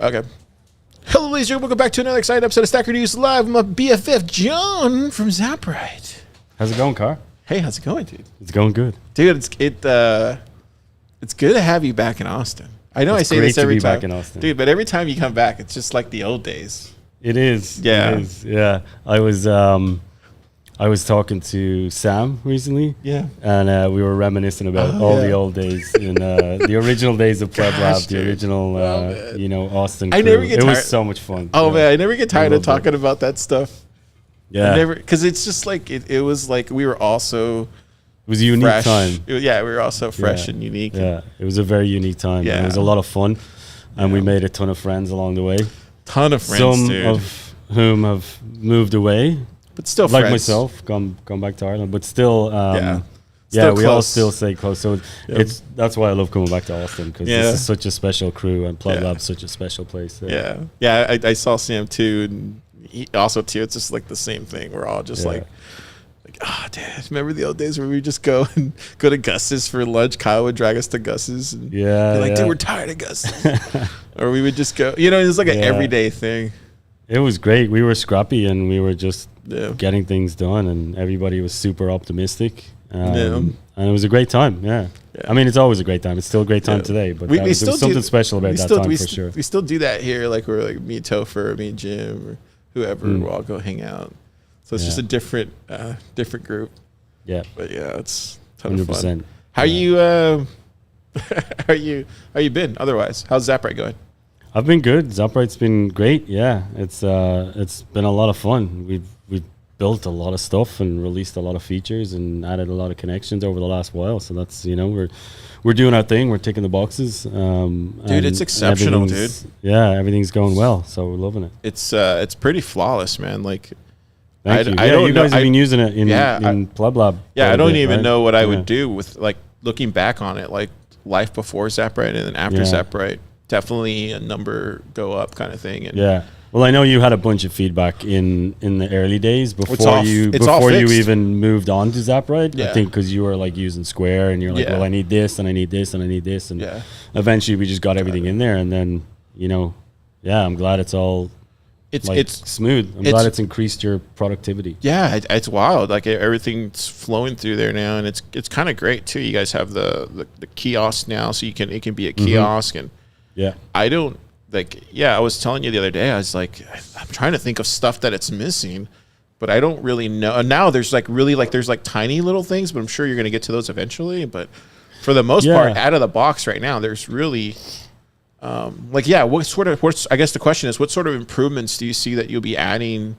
Okay. Hello, ladies and gentlemen. Welcome back to another exciting episode of Stacker News Live. I'm a BFF, John from Zaprite. How's it going, Car? Hey, how's it going, dude? It's going good. Dude, it's good to have you back in Austin. I know I say this every time. Back in Austin. Dude, but every time you come back, it's just like the old days. It is. Yeah. It is. Yeah. I was talking to Sam recently. Yeah. And we were reminiscing about all the old days in the original days of PlebLab, the original Austin crew. It was so much fun. Oh man, I never get tired of talking about that stuff. Yeah. Because it's just like it was like we were also It was a unique time. We were also fresh and unique. Yeah. It was a very unique time. Yeah. It was a lot of fun. And we made a ton of friends along the way. Ton of friends, Some dude. of whom have moved away. But still like friends. Myself, gone back to Ireland, but still, Still we all close. still stay close. So that's why I love coming back to Austin, because this is such a special crew, and PlebLab's such a special place. I saw Sam too, and he also too. It's just like the same thing. We're all just like, dude, remember the old days where we would just go to Gus's for lunch? Kyle would drag us to Gus's, and be like, dude, we're tired of Gus's. Or we would just go. It was like an everyday thing. It was great. We were scrappy, and we were just getting things done, and everybody was super optimistic. And it was a great time. Yeah. I mean, it's always a great time. It's still a great time today, but there was something special about that time for sure. We still do that here. Like we're like me and Topher, me and Jim, or whoever. We'll all go hang out. So it's just a different group. Yeah. But it's a ton of fun. How you been otherwise? How's Zaprite going? I've been good. Zaprite's been great. Yeah, it's been a lot of fun. We've built a lot of stuff and released a lot of features and added a lot of connections over the last while. So that's we're doing our thing. We're ticking the boxes. Dude, it's exceptional, dude. Yeah, everything's going well. So we're loving it. It's pretty flawless, man. Like, thank you. You guys have been using it in PlebLab. Yeah, I don't even know what I would do with like looking back on it, like life before Zaprite and then after Zaprite. Definitely a number go up kind of thing. And well, I know you had a bunch of feedback in the early days before you even moved on to Zaprite. I think because you were like using Square and you're like, well, I need this and I need this and I need this, and eventually we just got everything in there, and then I'm glad it's all it's smooth. I'm glad it's increased your productivity. Yeah, it's wild. Like everything's flowing through there now, and it's kind of great too. You guys have the kiosk now, so it can be a kiosk and. Yeah, I don't I was telling you the other day, I was like, I'm trying to think of stuff that it's missing, but I don't really know. And now there's there's tiny little things, but I'm sure you're going to get to those eventually. But for the most part, out of the box right now, there's really, I guess the question is, what sort of improvements do you see that you'll be adding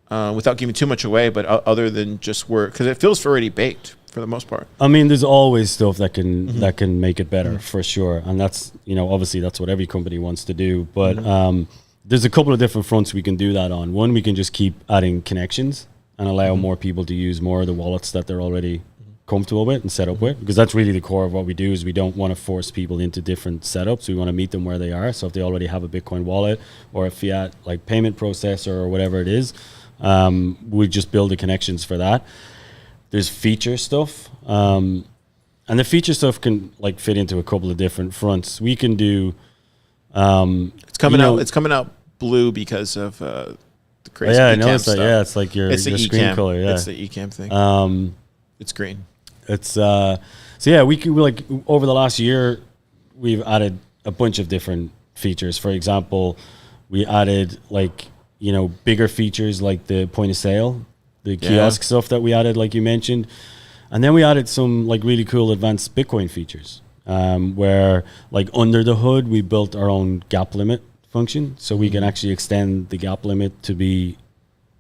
without giving too much away, but other than just work? Because it feels already baked. For the most part, I mean, there's always stuff that can make it better for sure, and that's obviously that's what every company wants to do. But there's a couple of different fronts we can do that on. One, we can just keep adding connections and allow more people to use more of the wallets that they're already comfortable with and set up with, because that's really the core of what we do. Is we don't want to force people into different setups. We want to meet them where they are. So if they already have a Bitcoin wallet or a fiat like payment processor or whatever it is, we just build the connections for that. There's feature stuff, and the feature stuff can fit into a couple of different fronts. We can do. It's coming out. It's coming out blue because of the crazy. Yeah, I noticed that. Yeah, it's like your screen color. Yeah, it's the eCam thing. It's green. It's we over the last year, we've added a bunch of different features. For example, we added bigger features like the point of sale. The kiosk stuff that we added, like you mentioned. And then we added some really cool advanced Bitcoin features where under the hood, we built our own gap limit function. So we can actually extend the gap limit to be,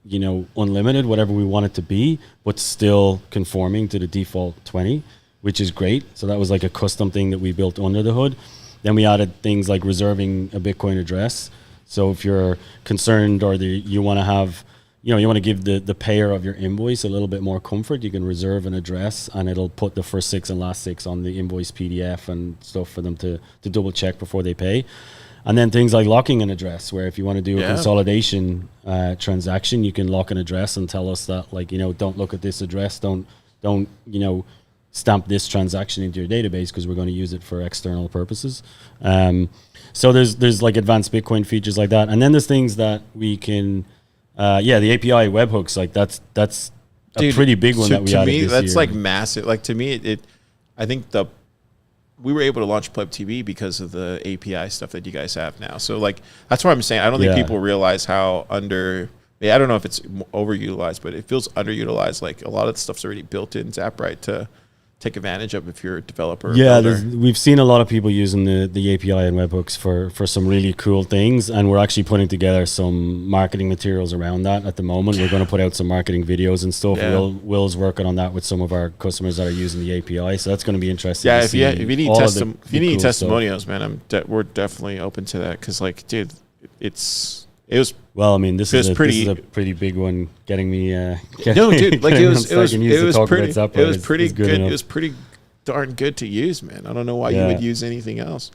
unlimited, whatever we want it to be, but still conforming to the default 20, which is great. So that was a custom thing that we built under the hood. Then we added things like reserving a Bitcoin address. So if you're concerned or you want to have you want to give the payer of your invoice a little bit more comfort, you can reserve an address and it'll put the first 6 and last 6 on the invoice PDF and stuff for them to double check before they pay. And then things like locking an address, where if you want to do a consolidation transaction, you can lock an address and tell us that don't look at this address, don't stamp this transaction into your database because we're going to use it for external purposes. So there's like advanced Bitcoin features like that, and then there's things that we can, the API webhooks, like that's a pretty big one that we added this year. That's like massive. Like to me, I think we were able to launch Pleb TV because of the API stuff that you guys have now. So like that's what I'm saying. I don't think people realize how I don't know if it's overutilized, but it feels underutilized. Like a lot of the stuff's already built in Zaprite to take advantage of if you're a developer. Yeah, we've seen a lot of people using the API and webhooks for some really cool things, and we're actually putting together some marketing materials around that at the moment. We're going to put out some marketing videos and stuff. Yeah. Will's working on that with some of our customers that are using the API, so that's going to be interesting. Yeah, to if see you need cool testimonials, man, we're definitely open to that because, like, dude, it was. Well, I mean, this is a pretty big one. Getting me, no, dude, like it was pretty good. Enough. It was pretty darn good to use, man. I don't know why you would use anything else.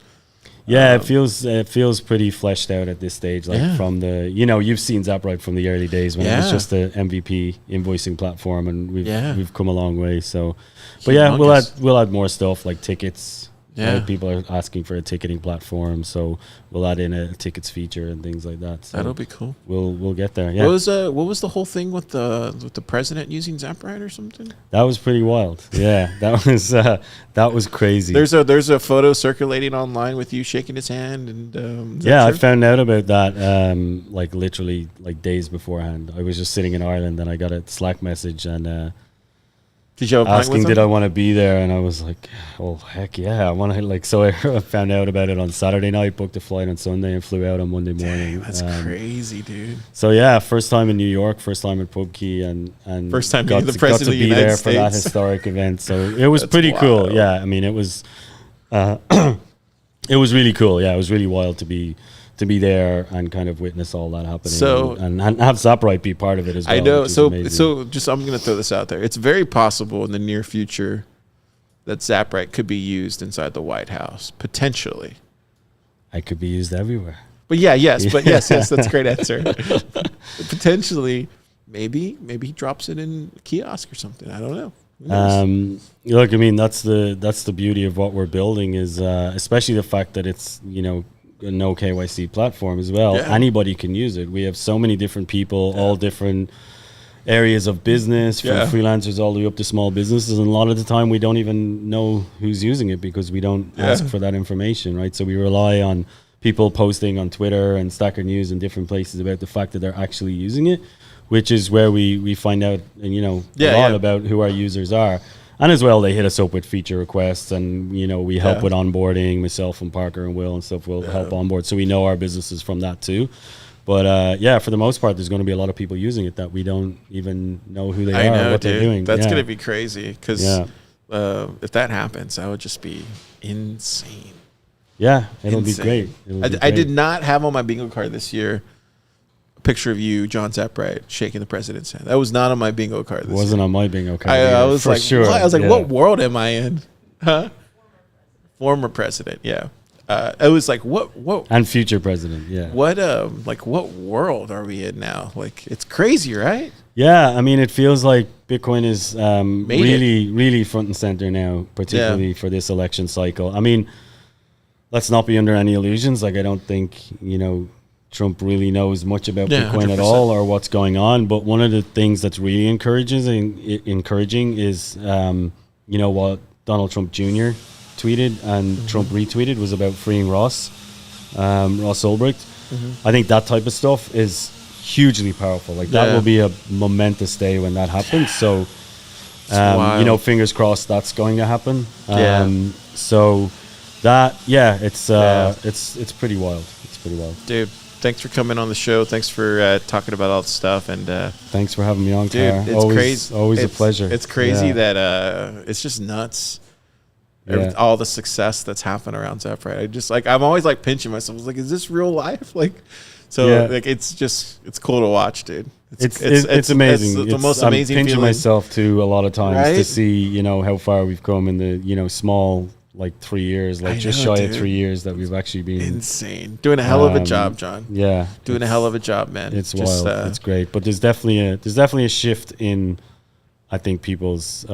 Yeah, it feels pretty fleshed out at this stage. Like from the, you've seen Zaprite from the early days when it was just the MVP invoicing platform, and we've come a long way. So, but we'll add more stuff like tickets. Yeah, people are asking for a ticketing platform, so we'll add in a tickets feature and things like that. So that'll be cool. We'll get there. Yeah. What was the whole thing with the president using Zaprite or something? That was pretty wild. Yeah, that was crazy. There's a photo circulating online with you shaking his hand, and I found out about that like literally like days beforehand. I was just sitting in Ireland and I got a Slack message and. Did you asking did I want to be there, and I was like, oh heck yeah, I want to. Like, so I found out about it on Saturday night, booked a flight on Sunday, and flew out on Monday morning. Dang, that's crazy, dude. So yeah, first time in New York, first time at PubKey, and first time got the president to be there for that historic event. So it was pretty cool. Yeah, I mean it was really cool. Yeah, it was really wild to be there and kind of witness all that happening. So and have Zaprite be part of it as well. I know. So just I'm going to throw this out there. It's very possible in the near future that Zaprite could be used inside the White House potentially. I could be used everywhere. But yes, that's a great answer. Potentially, maybe he drops it in a kiosk or something. I don't know. Look, I mean that's the beauty of what we're building is especially the fact that it's a no KYC platform as well. Yeah. Anybody can use it. We have so many different people, all different areas of business, from freelancers all the way up to small businesses, and a lot of the time we don't even know who's using it because we don't ask for that information, right? So we rely on people posting on Twitter and Stacker News and different places about the fact that they're actually using it, which is where we find out a lot about who our users are. And as well, they hit us up with feature requests, and we help with onboarding. Myself and Parker and Will and stuff will help onboard, so we know our businesses from that too. But for the most part, there's going to be a lot of people using it that we don't even know who they are, or what they're doing. That's going to be crazy because if that happens, that would just be insane. Yeah, it'll be great. I did not have on my bingo card this year picture of you, John Zaprite, shaking the president's hand. That was not on my bingo card this year. Wasn't on my bingo card. I was like, sure. What? I was like, what world am I in? Huh? Former president, yeah. It was like, what? And future president, yeah. What world are we in now? Like, it's crazy, right? Yeah, I mean, it feels like Bitcoin is really front and center now, particularly for this election cycle. I mean, let's not be under any illusions. Like, I don't think, Trump really knows much about Bitcoin 100%. At all or what's going on. But one of the things that's really encouraging is, what Donald Trump Jr. tweeted and Trump retweeted was about freeing Ross Ulbricht. I think that type of stuff is hugely powerful. Like that will be a momentous day when that happens. So, fingers crossed that's going to happen. So that, it's pretty wild. It's pretty wild. Dude, thanks for coming on the show. Thanks for talking about all the stuff. And thanks for having me on, dude. Car. It's crazy. Always a pleasure. It's crazy that it's just nuts. All the success that's happened around Zaprite. I just I'm always pinching myself. I was like, is this real life? It's cool to watch, dude. It's amazing. It's the most amazing. I'm pinching feeling. myself too a lot of times right? to see how far we've come in the small 3 years, just shy of 3 years that we've actually been insane. Doing a hell of a job, John. Yeah, doing a hell of a job, man. It's wild. It's great, but there's definitely a shift in, I think, people's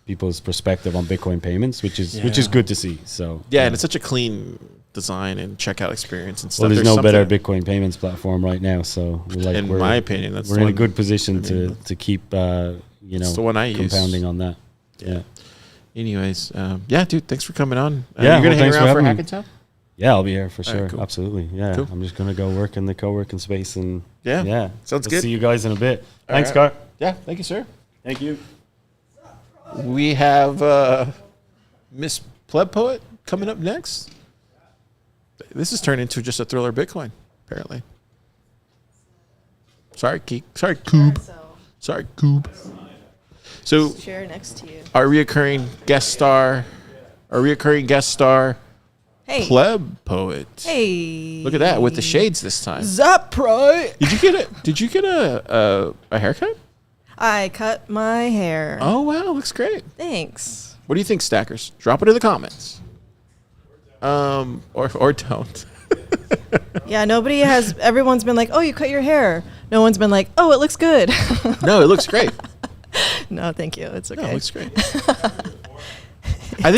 people's perspective on Bitcoin payments, which is good to see. So and it's such a clean design and checkout experience and stuff. Well, there's no better Bitcoin payments platform right now. So in my opinion, we're in a good position to keep the one I compounding on that. Yeah. Anyways, dude, thanks for coming on. You're gonna hang around for Hackathon? Yeah, I'll be here for sure. Right, cool. Absolutely. Yeah, cool. I'm just gonna go work in the co-working space and sounds good. See you guys in a bit. Thanks, right. Car. Yeah, thank you, sir. Thank you. We have Miss PlebPoet coming up next. This has turned into just a thriller Bitcoin, apparently. Sorry, Coob. Sorry, Coob. So, chair next to you. Our reoccurring guest star, Hey. PlebPoet. Hey. Look at that with the shades this time. Zaprite. Did you get a haircut? I cut my hair. Oh wow, looks great. Thanks. What do you think, stackers? Drop it in the comments. Or don't. Yeah, everyone's been like, "Oh, you cut your hair." No one's been like, "Oh, it looks good." No, it looks great. No, thank you. It's okay. No, it looks great. I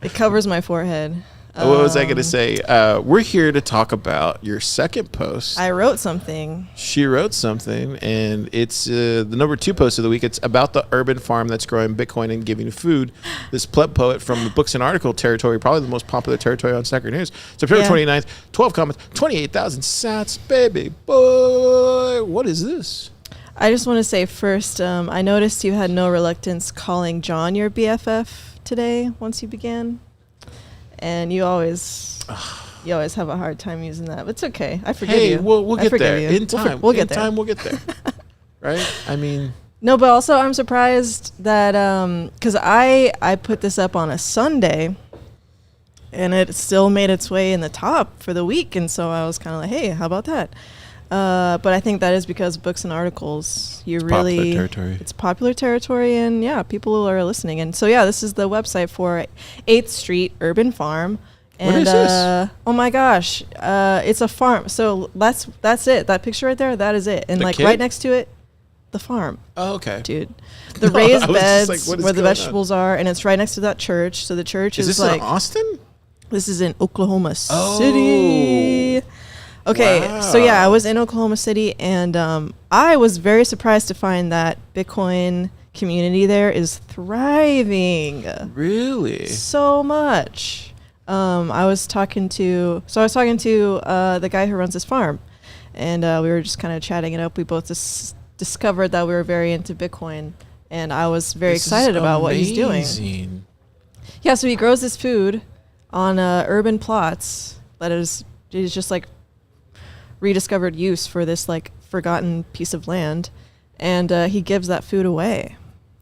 It covers my forehead. What was I going to say? We're here to talk about your second post. I wrote something. She wrote something, and it's the number 2 post of the week. It's about the urban farm that's growing Bitcoin and giving food. This PlebPoet from the books and article territory, probably the most popular territory on Stacker News. September 29th, 12 comments, 28,000 sats, baby boy. What is this? I just want to say first, I noticed you had no reluctance calling John your BFF today once you began. And you always have a hard time using that. But it's okay. I forgive you. Hey, we'll get there. In time. We'll get there. In time, we'll get there. Right? I mean... No, but also I'm surprised that... Because I put this up on a Sunday, and it still made its way in the top for the week. And so I was kind of like, hey, how about that? But I think that is because books and articles, Popular territory. It's popular territory, and people are listening. And so this is the website for 8th Street Urban Farm. And, what is this? Oh my gosh, it's a farm. So that's it. That picture right there, that is it. And The kid? right next to it, the farm. Oh, okay. Dude, the raised beds like, where the vegetables are, and it's right next to that church. So the church is this like in Austin? This is in Oklahoma City. Okay, wow. So I was in Oklahoma City, and I was very surprised to find that Bitcoin community there is thriving. Really? So much. I was talking to the guy who runs this farm, and we were just kind of chatting it up. We both discovered that we were very into Bitcoin, and I was very excited about what he's doing. Yeah, so he grows this food on urban plots that is just like rediscovered use for this like forgotten piece of land, and he gives that food away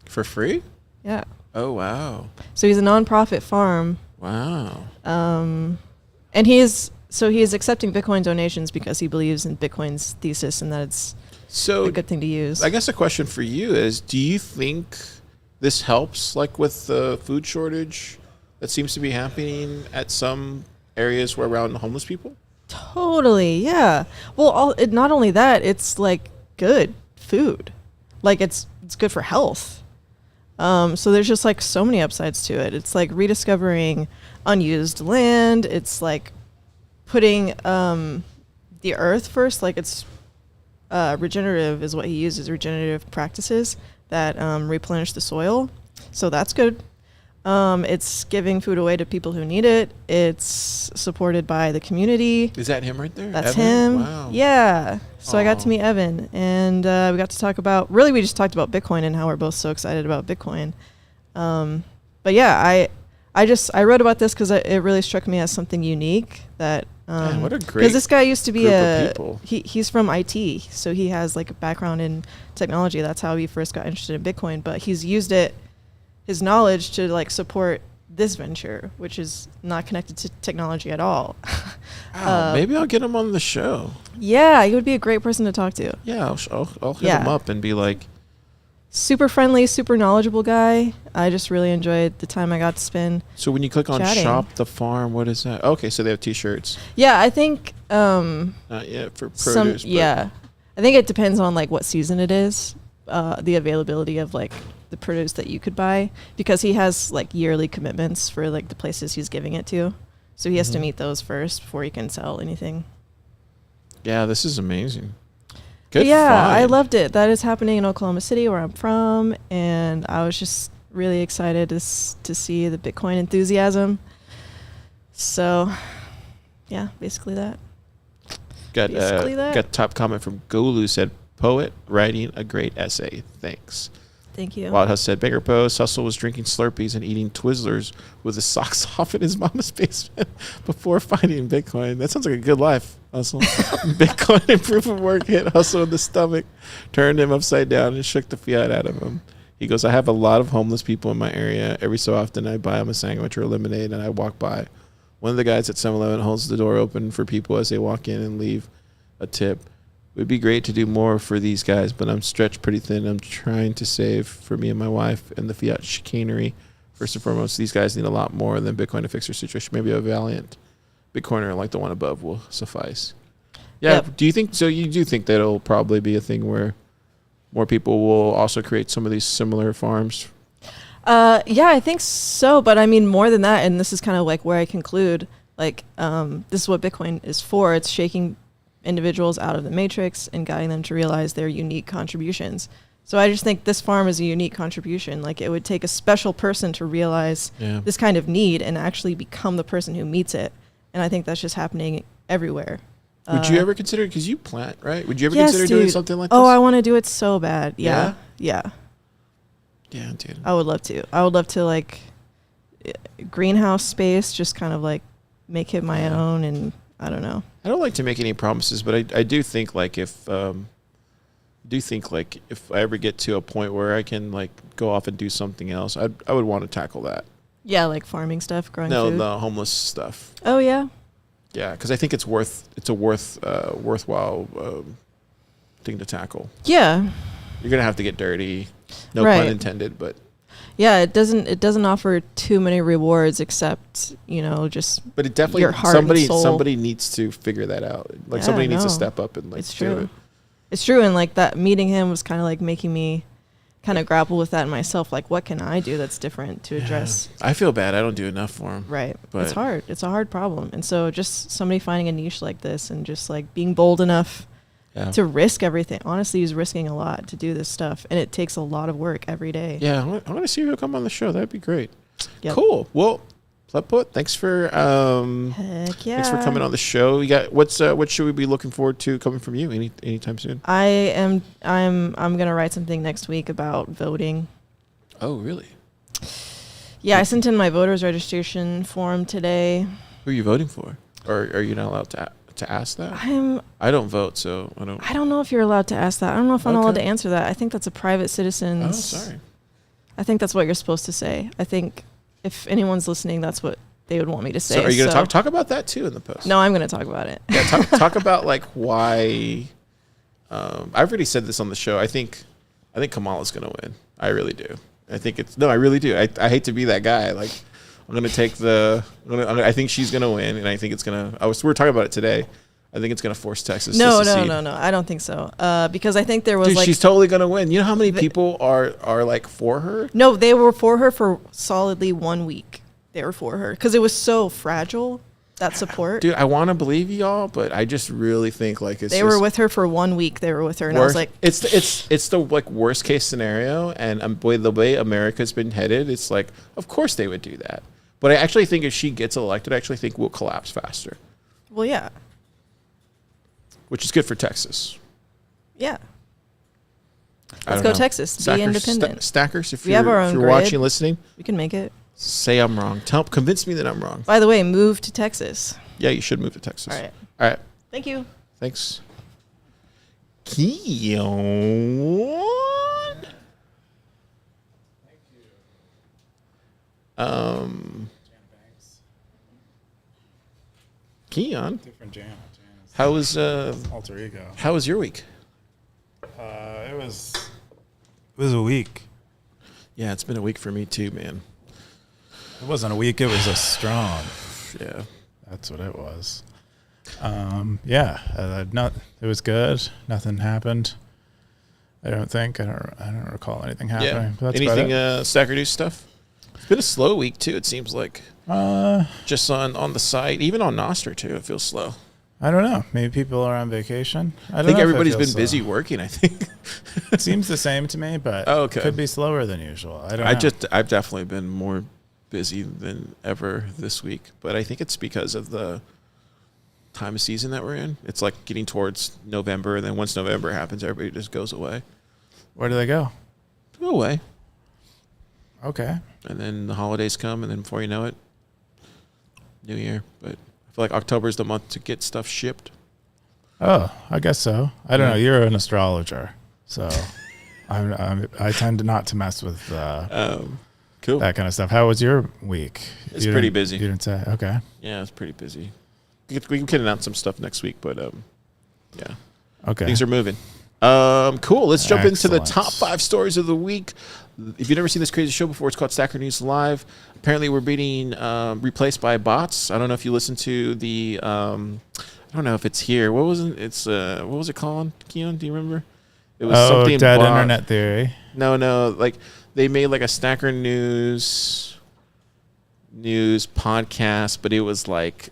for free. Yeah. Oh wow. So he's a nonprofit farm. Wow. And he is accepting Bitcoin donations because he believes in Bitcoin's thesis and that it's a good thing to use. I guess a question for you is, do you think this helps like with the food shortage that seems to be happening at some areas where around homeless people? Totally, yeah. Well, not only that, it's like good food. Like it's good for health. So there's just like so many upsides to it. It's like rediscovering unused land. It's like putting the earth first. Like it's regenerative is what he uses, regenerative practices that replenish the soil. So that's good. It's giving food away to people who need it. It's supported by the community. Is that him right there? That's Evan? him. Wow. Yeah. So I got to meet Evan, and we got to talk about, we just talked about Bitcoin and how we're both so excited about Bitcoin. But yeah, I wrote about this because it really struck me as something unique that, Man, what a great because this guy used to be people. he's from IT, so he has like a background in technology. That's how he first got interested in Bitcoin, but he's used his knowledge to like support this venture, which is not connected to technology at all. Maybe I'll get him on the show. Yeah, he would be a great person to talk to. Yeah, I'll hit him up and be like, super friendly, super knowledgeable guy. I just really enjoyed the time I got to spend. So when you click on chatting. Shop the Farm, what is that? Okay, so they have T-shirts. Yeah, I think Not yet for produce. yeah, I think it depends on like what season it is. the availability of like the produce that you could buy, because he has like yearly commitments for like the places he's giving it to. So he has to meet those first before he can sell anything. Yeah, this is amazing. But Good yeah, I find. loved it. That is happening in Oklahoma City, where I'm from, and I was just really excited to see the Bitcoin enthusiasm. So, yeah, basically that. Got top comment from Golu said, "Poet writing a great essay. Thanks." Thank you. Wildhouse said, "Bigger post. Hustle was drinking Slurpees and eating Twizzlers with his socks off in his mama's basement before finding Bitcoin. That sounds like a good life, Hustle." Bitcoin and proof of work hit Hustle in the stomach, turned him upside down, and shook the fiat out of him. He goes, "I have a lot of homeless people in my area. Every so often I buy them a sandwich or a lemonade and I walk by. One of the guys at 7-Eleven holds the door open for people as they walk in and leave a tip. It would be great to do more for these guys, but I'm stretched pretty thin. I'm trying to save for me and my wife and the fiat chicanery. First and foremost, these guys need a lot more than Bitcoin to fix their situation. Maybe a valiant Bitcoiner like the one above will suffice." Yeah. Yep. Do you think so? You do think that it'll probably be a thing where more people will also create some of these similar farms? Yeah, I think so. But I mean, more than that, and this is kind of like where I conclude, like, this is what Bitcoin is for. It's shaking individuals out of the matrix and guiding them to realize their unique contributions. So I just think this farm is a unique contribution. Like, it would take a special person to realize this kind of need and actually become the person who meets it. And I think that's just happening everywhere. Would you ever consider, because you plant, right? Would you ever Yes, consider doing dude. something like this? Oh, I want to do it so bad. Yeah. Yeah, dude. I would love to. I would love to, like, greenhouse space, just kind of like make it my own. And I don't know. I don't like to make any promises, but I do think like if I ever get to a point where I can like go off and do something else, I would want to tackle that. Yeah, like farming stuff, growing No, food. the homeless stuff. Oh yeah. Yeah, because I think it's a worthwhile thing to tackle. Yeah. You're gonna have to get dirty, no Right. pun intended, but Yeah, it doesn't offer too many rewards except, just it definitely your heart and soul. somebody needs to figure that out. Like Yeah, somebody needs to no. step up and like It's do true. it. It's true, and like that meeting him was kind of like making me kind of grapple with that in myself. Like, what can I do that's different to address? I feel bad. I don't do enough for him. Right. But It's hard. It's a hard problem. And so just somebody finding a niche like this and just like being bold enough to risk everything. Honestly, he's risking a lot to do this stuff, and it takes a lot of work every day. Yeah, I want to see you come on the show. That'd be great. Yep. Cool. Well, PlebPoet, thanks for Heck yeah. thanks for coming on the show. You got what should we be looking forward to coming from you anytime soon? I'm gonna write something next week about voting. Oh, really? Yeah, I sent in my voters registration form today. Who are you voting for? Or are you not allowed to ask that? I don't vote, so I don't. I don't know if you're allowed to ask that. I don't know if I'm allowed Okay. to answer that. I think that's a private citizen's. Oh, sorry. I think that's what you're supposed to say. I think if anyone's listening, that's what they would want me to say. So are you going to talk about that too in the post? No, I'm going to talk about it. Yeah, talk about like why. I've already said this on the show. I think Kamala's going to win. I really do. I really do. I hate to be that guy. Like, I'm going to take I think she's going to win, and I think it's going to. We were talking about it today. I think it's going to force Texas to secede. No. I don't think so. Because I think there was Dude, she's totally going to win. You know how many people are like for her? No, they were for her for solidly 1 week. They were for her because it was so fragile, that support. Dude, I want to believe y'all, but I just really think like they were with her for 1 week. They were with her, and I was like, it's the like worst case scenario. And the way America's been headed, it's like, of course they would do that. But I actually think if she gets elected, I actually think we'll collapse faster. well, yeah. Which is good for Texas. Yeah. I Let's don't go know. Texas. Be independent. Stackers, if We have our own you're grid. watching, listening, We can make it. say I'm wrong. Convince me that I'm wrong. By the way, move to Texas. Yeah, you should move to Texas. All right. All right. Thank you. Thanks. Keyan. Keyan, Different jam. how was Alter ego. how was your week? It was a week. Yeah, it's been a week for me too, man. It wasn't a week. It was a strong. Yeah. That's what it was. It was good. Nothing happened. I don't think. I don't recall anything happening. Yeah. But that's Anything about Stacker News stuff? It's been a slow week too. It seems like it. just on the site, even on Nostr too. It feels slow. I don't know. Maybe people are on vacation. I think everybody's been busy working. I think It seems the same to me, but okay. could be slower than usual. I don't know. I've definitely been more busy than ever this week, but I think it's because of the time of season that we're in. It's like getting towards November, and then once November happens, everybody just goes away. Where do they go? Go away. Okay. And then the holidays come, and then before you know it, New Year. But I feel like October is the month to get stuff shipped. Oh, I guess so. I don't know. You're an astrologer, so I tend to not to mess with Cool. that kind of stuff. How was your week? It's pretty busy. You didn't say. Okay. Yeah, it's pretty busy. We can announce some stuff next week, but yeah, Okay. things are moving. Cool. Let's jump into the Excellent. top 5 stories of the week. If you've never seen this crazy show before, it's called Stacker News Live. Apparently, we're being replaced by bots. I don't know if you listened to the. I don't know if it's here. What was it? It's what was it called? Keyan, do you remember? It was something dead bot. internet theory. No. Like they made like a Stacker News podcast, but it was like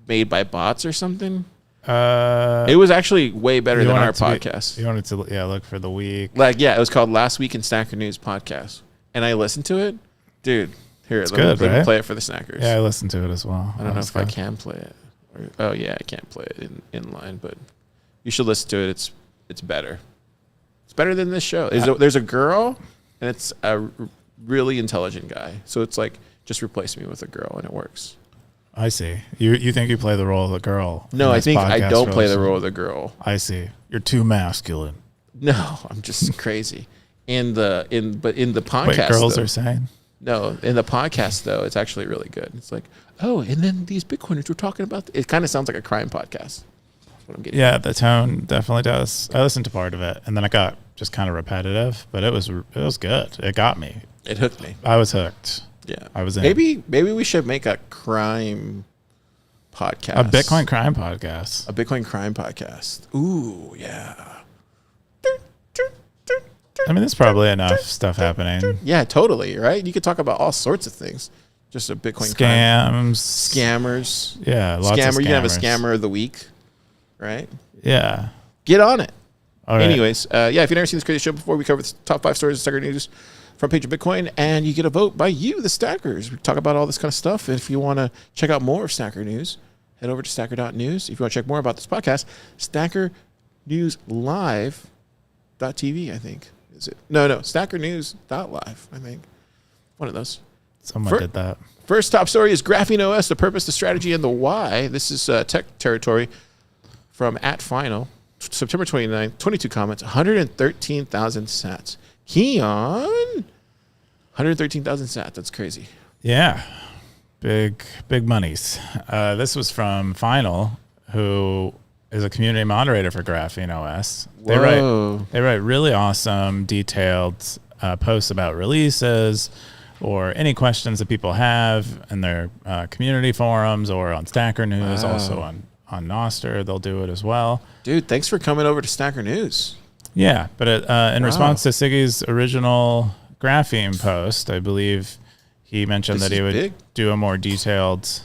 made by bots or something. It was actually way better than our podcast. You wanted to look for the week. Like, yeah, it was called Last Week in Stacker News Podcast. And I listened to it. Dude, here, let me play it for the snackers. Yeah, I listened to it as well. I don't know if I can play it. Oh, yeah, I can't play it in line, but you should listen to it. It's better. It's better than this show. There's a girl, and it's a really intelligent guy. So it's like, just replace me with a girl, and it works. I see. You think you play the role of the girl? No, I think I don't play the role of the girl. I see. You're too masculine. No, I'm just crazy. In the podcast, Wait, girls though, are saying? No, in the podcast though, it's actually really good. It's like, oh, and then these Bitcoiners were talking about. It kind of sounds like a crime podcast. That's what I'm getting. Yeah, the tone definitely does. I listened to part of it, and then it got just kind of repetitive, but it was good. It got me. It hooked me. I was hooked. Yeah, I was in. Maybe we should make a crime podcast. A Bitcoin crime podcast. A Bitcoin crime podcast. Ooh, yeah. I mean, there's probably enough stuff happening. Yeah, totally. Right? You could talk about all sorts of things. Just a Bitcoin crime. Scammers. Yeah, lots of scammers. You can have a scammer of the week, right? Yeah. Get on it. All right. Anyways, if you've never seen this crazy show before, we cover the top 5 stories of Stacker News front page of Bitcoin, and you get a vote by you, the Stackers. We talk about all this kind of stuff. And if you want to check out more of Stacker News, head over to stacker.news. If you want to check more about this podcast, stackernewslive.tv, I think. Is it? No, stackernews.live, I think. One of those. Someone did that. First top story is Graphene OS, the purpose, the strategy, and the why. This is tech territory from @final. September 29th, 22 comments, 113,000 sats. Keyan, 113,000 sats. That's crazy. Yeah. Big monies. This was from Final, who is a community moderator for Graphene OS. They write really awesome, detailed posts about releases or any questions that people have in their community forums or on Stacker News, also on Nostr. They'll do it as well. Dude, thanks for coming over to Stacker News. Yeah, but in response to Siggy's original Graphene post, I believe he mentioned that he would do a more detailed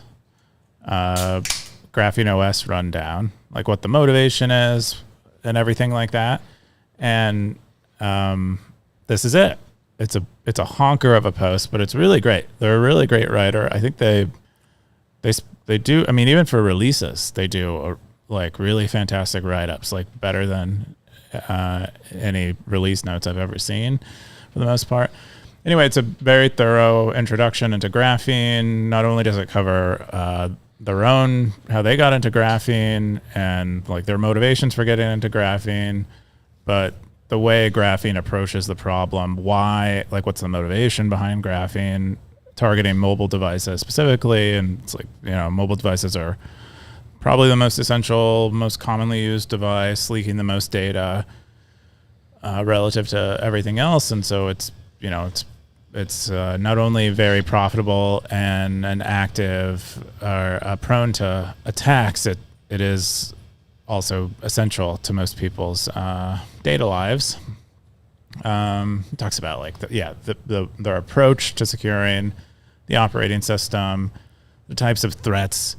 Graphene OS rundown, like what the motivation is and everything like that. And this is it. It's a honker of a post, but it's really great. They're a really great writer. I think they do. I mean, even for releases, they do like really fantastic write-ups, like better than any release notes I've ever seen for the most part. Anyway, it's a very thorough introduction into graphene. Not only does it cover their own, how they got into graphene and like their motivations for getting into graphene, but the way graphene approaches the problem, why, like what's the motivation behind graphene, targeting mobile devices specifically. And it's like, mobile devices are probably the most essential, most commonly used device, leaking the most data relative to everything else. And so it's not only very profitable and active or prone to attacks, it is also essential to most people's data lives. It talks about like their approach to securing the operating system, the types of threats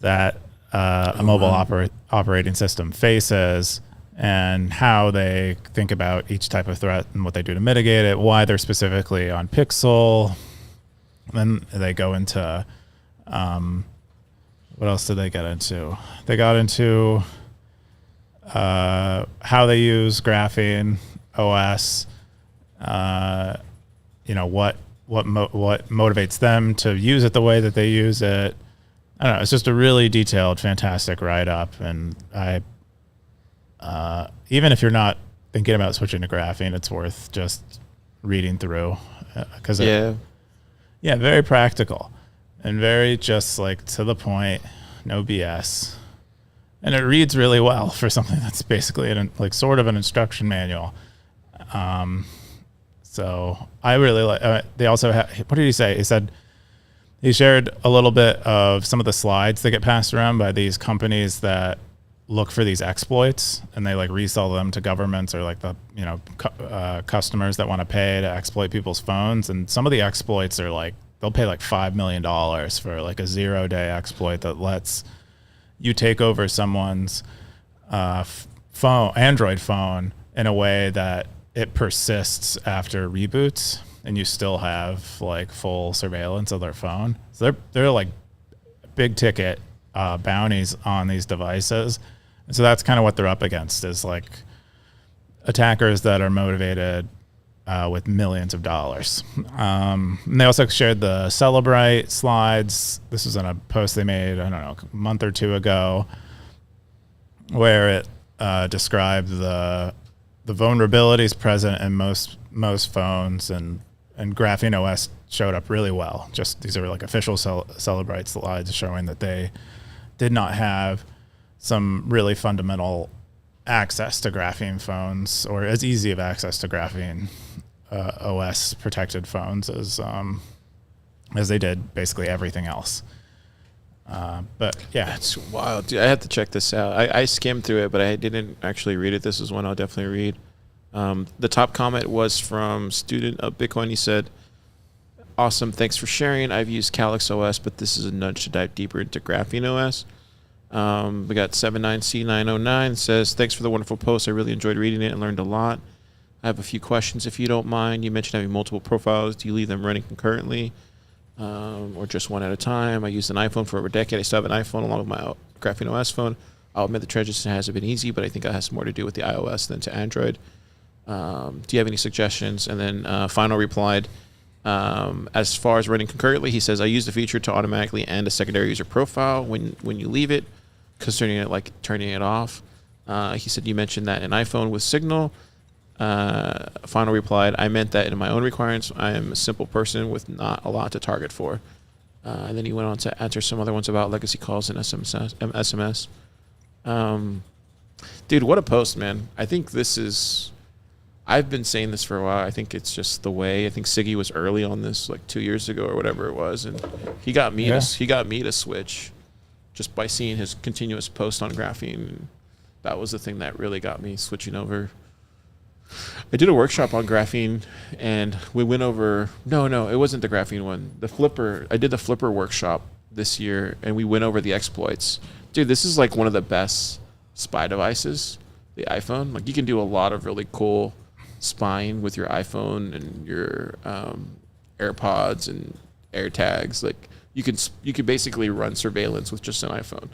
that a mobile operating system faces, and how they think about each type of threat and what they do to mitigate it, why they're specifically on Pixel. Then they go into what else did they get into? They got into how they use Graphene OS, what motivates them to use it the way that they use it. I don't know. It's just a really detailed, fantastic write-up, and even if you're not thinking about switching to Graphene, it's worth just reading through because very practical and very just like to the point, no BS, and it reads really well for something that's basically sort of an instruction manual. So I really like. They also what did he say? He said he shared a little bit of some of the slides that get passed around by these companies that look for these exploits, and they like resell them to governments or like the customers that want to pay to exploit people's phones. And some of the exploits are like they'll pay like $5 million for like a 0-day exploit that lets you take over someone's Android phone in a way that it persists after reboots, and you still have like full surveillance of their phone. So they're like big ticket bounties on these devices. And so that's kind of what they're up against, is like attackers that are motivated with millions of dollars. And they also shared the Zaprite slides. This was in a post they made, I don't know, a month or two ago, where it described the vulnerabilities present in most phones, and Graphene OS showed up really well. Just these are like official Zaprite slides showing that they did not have some really fundamental access to Graphene phones, or as easy of access to Graphene OS protected phones as they did basically everything else. But yeah, it's wild. Dude, I have to check this out. I skimmed through it, but I didn't actually read it. This is one I'll definitely read. The top comment was from student of Bitcoin. He said, "Awesome, thanks for sharing. I've used Calyx OS, but this is a nudge to dive deeper into Graphene OS." We got 79C909 says, "Thanks for the wonderful post. I really enjoyed reading it and learned a lot. I have a few questions if you don't mind. You mentioned having multiple profiles. Do you leave them running concurrently or just one at a time? I used an iPhone for over a decade. I still have an iPhone along with my Graphene OS phone. I'll admit the transition hasn't been easy, but I think it has more to do with the iOS than to Android. Do you have any suggestions?" And then Final replied, as far as running concurrently, he says, "I use the feature to automatically end a secondary user profile when you leave it, considering it like turning it off." He said, "You mentioned that in iPhone with Signal." Final replied, "I meant that in my own requirements. I am a simple person with not a lot to target for." And then he went on to answer some other ones about legacy calls and SMS. Dude, what a post, man. I think I've been saying this for a while. I think it's just the way. I think Siggy was early on this, like 2 years ago or whatever it was, and he got me to switch just by seeing his continuous post on Graphene. That was the thing that really got me switching over. I did a workshop on Graphene, and we went over. No, it wasn't the Graphene one. The Flipper. I did the Flipper workshop this year, and we went over the exploits. Dude, this is like one of the best spy devices. The iPhone. Like you can do a lot of really cool spying with your iPhone and your AirPods and AirTags. Like you could basically run surveillance with just an iPhone.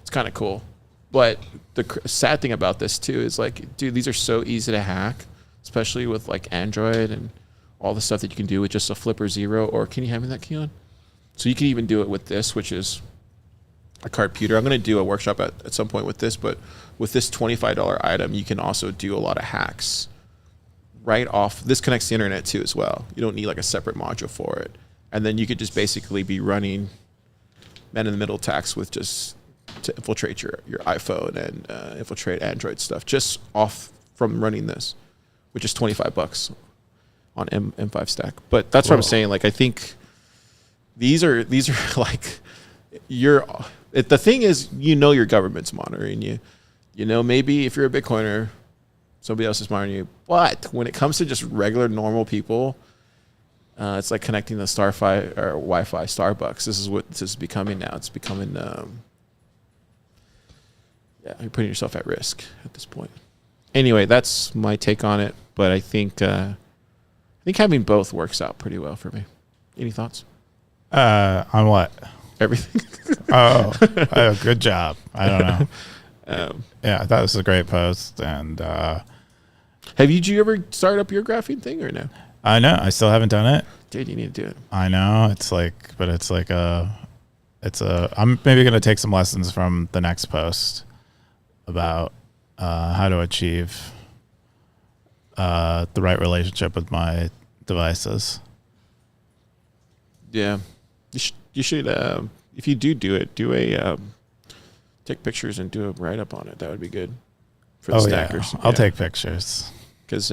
It's kind of cool. But the sad thing about this too is like, dude, these are so easy to hack, especially with like Android and all the stuff that you can do with just a Flipper Zero. Or can you hand me that, Keyan? So you can even do it with this, which is a computer. I'm going to do a workshop at some point with this, but with this $25 item, you can also do a lot of hacks right off. This connects to the internet too as well. You don't need like a separate module for it. And then you could just basically be running man-in-the-middle attacks with just to infiltrate your iPhone and infiltrate Android stuff just off from running this, which is $25 on M5 stack. But that's what I'm saying. Like, I think these are like the thing is, your government's monitoring you. Maybe if you're a Bitcoiner, somebody else is smarter than you. But when it comes to just regular normal people, it's like connecting the Starfi or Wi-Fi Starbucks. This is what this is becoming now. It's becoming, you're putting yourself at risk at this point. Anyway, that's my take on it. But I think having both works out pretty well for me. Any thoughts? On what? Everything. Oh, good job. I don't know. Yeah, that was a great post. And Did you ever start up your graphene thing or no? I know I still haven't done it. Dude, you need to do it. I know I'm maybe going to take some lessons from the next post about how to achieve the right relationship with my devices. Yeah, you should if you do it, take pictures and do a write up on it. That would be good for the stackers. I'll take pictures because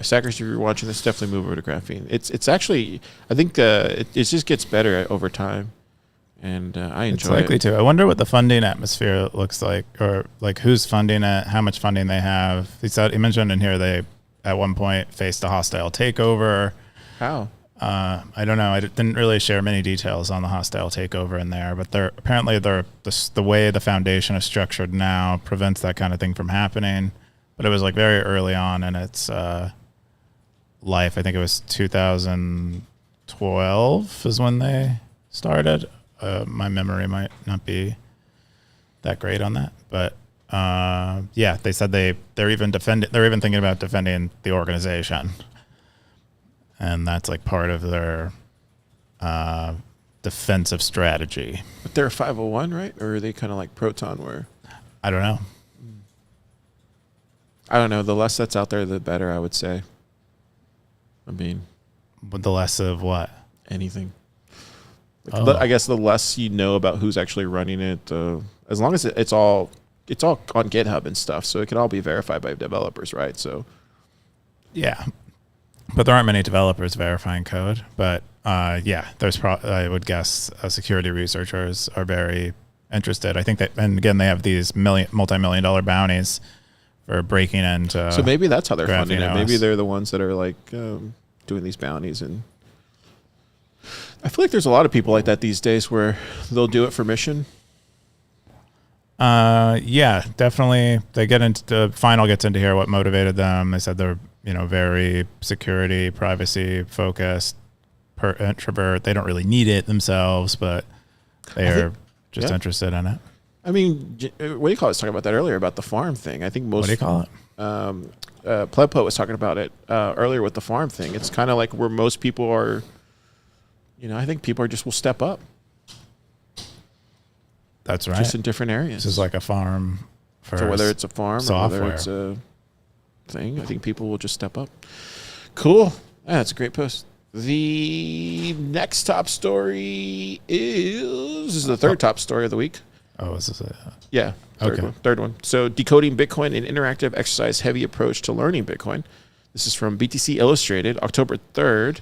stackers, if you're watching this, definitely move over to graphene. It's actually, I think it just gets better over time, and I enjoy it. It's likely to. I wonder what the funding atmosphere looks like, or like who's funding it, how much funding they have. He mentioned in here they at one point faced a hostile takeover. How? I don't know. I didn't really share many details on the hostile takeover in there, but apparently the way the foundation is structured now prevents that kind of thing from happening. But it was like very early on in its life. I think it was 2012 is when they started. My memory might not be that great on that, but they said they're even thinking about defending the organization. And that's like part of their defensive strategy. But they're a 501, right? Or are they kind of like Proton where? I don't know. I don't know. The less that's out there, the better, I would say. I mean. But the less of what? Anything. I guess the less you know about who's actually running it, as long as it's all on GitHub and stuff, so it can all be verified by developers, right? So. Yeah. But there aren't many developers verifying code. But there's I would guess security researchers are very interested. I think that, and again, they have these multi-million-dollar bounties for breaking into. So maybe that's how they're funding it. OS. Maybe they're the ones that are like doing these bounties, and I feel like there's a lot of people like that these days where they'll do it for mission. Yeah, definitely. They get into the final gets into here what motivated them. They said they're very security, privacy focused, introvert. They don't really need it themselves, but they are just interested in it. I mean, what do you call it? I was talking about that earlier about the farm thing. I think most. What do you call it? PlebPoet was talking about it earlier with the farm thing. It's kind of like where most people are. I think people will step up. That's right. Just in different areas. This is like a farm. So whether it's a farm software. or whether it's a thing, I think people will just step up. Cool. Yeah, that's a great post. The next top story is the third top story of the week. Oh, is this it? Yeah. Third one. So Decoding Bitcoin, an interactive exercise-heavy approach to learning Bitcoin. This is from BTC Illustrated, October 3rd.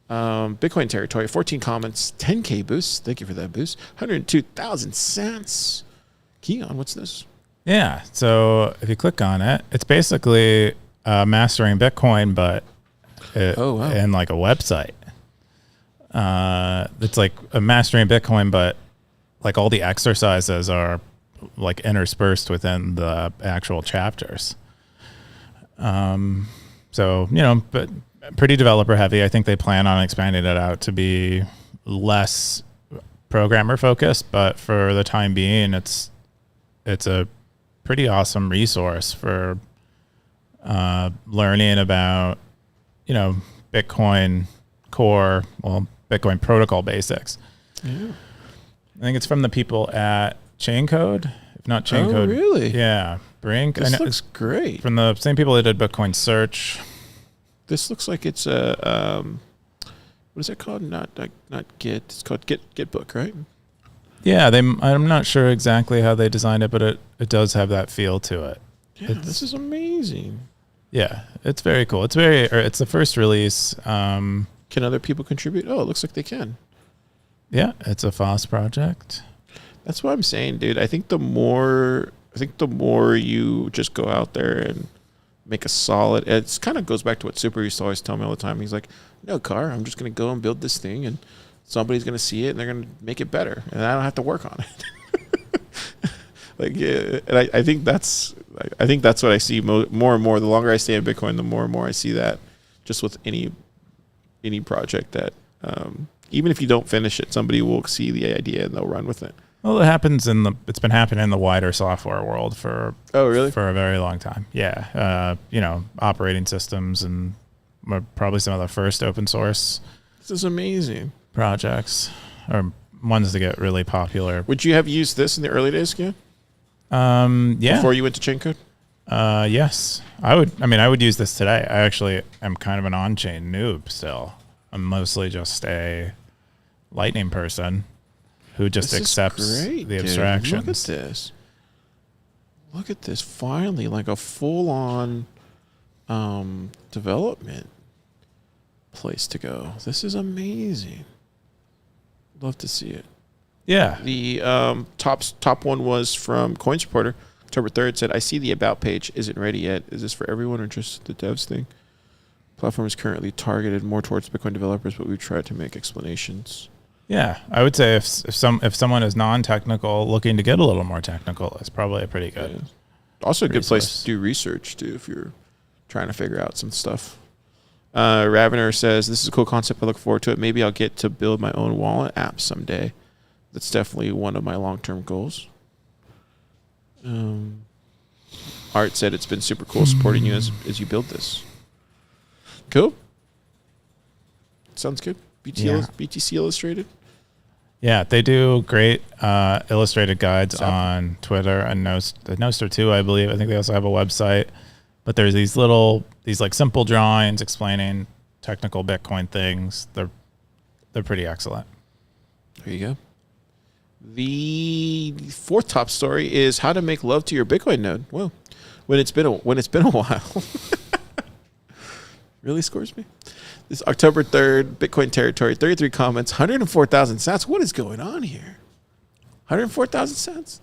Bitcoin territory, 14 comments, 10K boost. Thank you for that boost. 102,000 cents. Keyan, what's this? Yeah. So if you click on it, it's basically mastering Bitcoin, but in like a website. It's like a mastering Bitcoin, but like all the exercises are like interspersed within the actual chapters. So, but pretty developer heavy. I think they plan on expanding it out to be less programmer focused, but for the time being, it's a pretty awesome resource for learning about, Bitcoin core, Bitcoin protocol basics. Yeah. I think it's from the people at Chaincode, if not Chaincode. Oh, really? Yeah. Brink. This looks great. From the same people that did Bitcoin Search. This looks like it's a, what is it called? Not Git. It's called Gitbook, right? Yeah, I'm not sure exactly how they designed it, but it does have that feel to it. Yeah, this is amazing. Yeah, it's very cool. It's the first release. Can other people contribute? Oh, it looks like they can. Yeah, it's a FOSS project. That's what I'm saying, dude. I think the more I think the more you just go out there and make a solid, it kind of goes back to what Super used to always tell me all the time. He's like, no, Car, I'm just going to go and build this thing, and somebody's going to see it, and they're going to make it better, and I don't have to work on it. Like, yeah, and I think that's what I see more and more. The longer I stay in Bitcoin, the more and more I see that just with any project that even if you don't finish it, somebody will see the idea and they'll run with it. Well, it's been happening in the wider software world for really? For a very long time. Yeah. Operating systems and probably some of the first open source. This is amazing. Projects or ones that get really popular. Would you have used this in the early days, Keyan? Yeah. Before you went to chain code? Yes. I would use this today. I actually am kind of an on-chain noob still. I'm mostly just a Lightning person who just accepts the abstractions. Look at this. Look at this. Finally, like a full-on development place to go. This is amazing. Love to see it. Yeah. The top one was from Coins Reporter. October 3rd said, I see the about page isn't ready yet. Is this for everyone or just the devs thing? Platform is currently targeted more towards Bitcoin developers, but we've tried to make explanations. Yeah, I would say if someone is non-technical looking to get a little more technical, it's probably a pretty good. Yeah. Also a good resource. place to do research too if you're trying to figure out some stuff. Ravener says, this is a cool concept. I look forward to it. Maybe I'll get to build my own wallet app someday. That's definitely one of my long-term goals. Art said it's been super cool supporting you as you build this. Cool. Sounds good. BTC Illustrated. Yeah, they do great illustrated guides on Twitter and Nostr too, I believe. I think they also have a website. But there's these like simple drawings explaining technical Bitcoin things. They're pretty excellent. There you go. The fourth top story is how to make love to your Bitcoin node. Well, when it's been a while. Really scores me. This October 3rd, Bitcoin territory, 33 comments, 104,000 sats. What is going on here? 104,000 sats?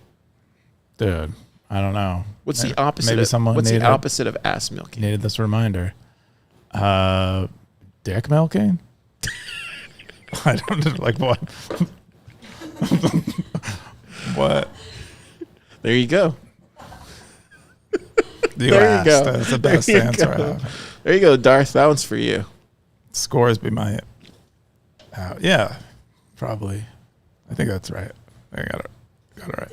Dude, I don't know. What's the opposite? What's the opposite of ass milking? Needed this reminder. Dick milking? I don't know, like what? What? There you go. There you go. That's the best answer I have. There you go, Darth. That one's for you. Scoresby might. Yeah, probably. I think that's right. I got it right.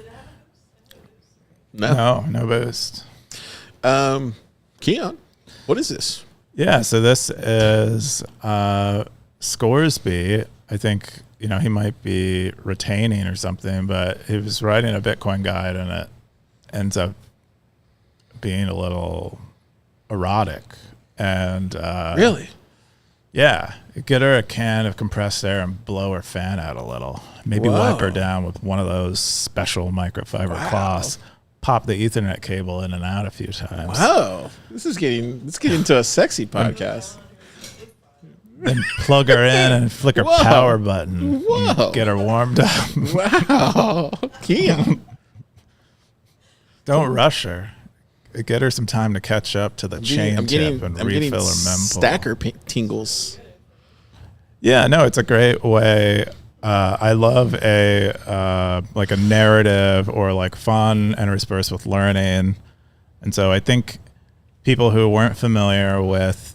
No boost. Keyan, what is this? Yeah, so this is Scoresby. I think he might be retaining or something, but he was writing a Bitcoin guide, and it ends up being a little erotic. And really? Yeah. Get her a can of compressed air and blow her fan out a little. Maybe wipe her down with one of those special microfiber cloths. Pop the Ethernet cable in and out a few times. Wow. This is getting to a sexy podcast. Then plug her in and flick her power button. Whoa. Get her warmed up. Wow. Keyan. Don't rush her. Get her some time to catch up to the chain tip and refill her mempool. Stacker tingles. Yeah, no, it's a great way. I love a narrative or like fun interspersed with learning. And so I think people who weren't familiar with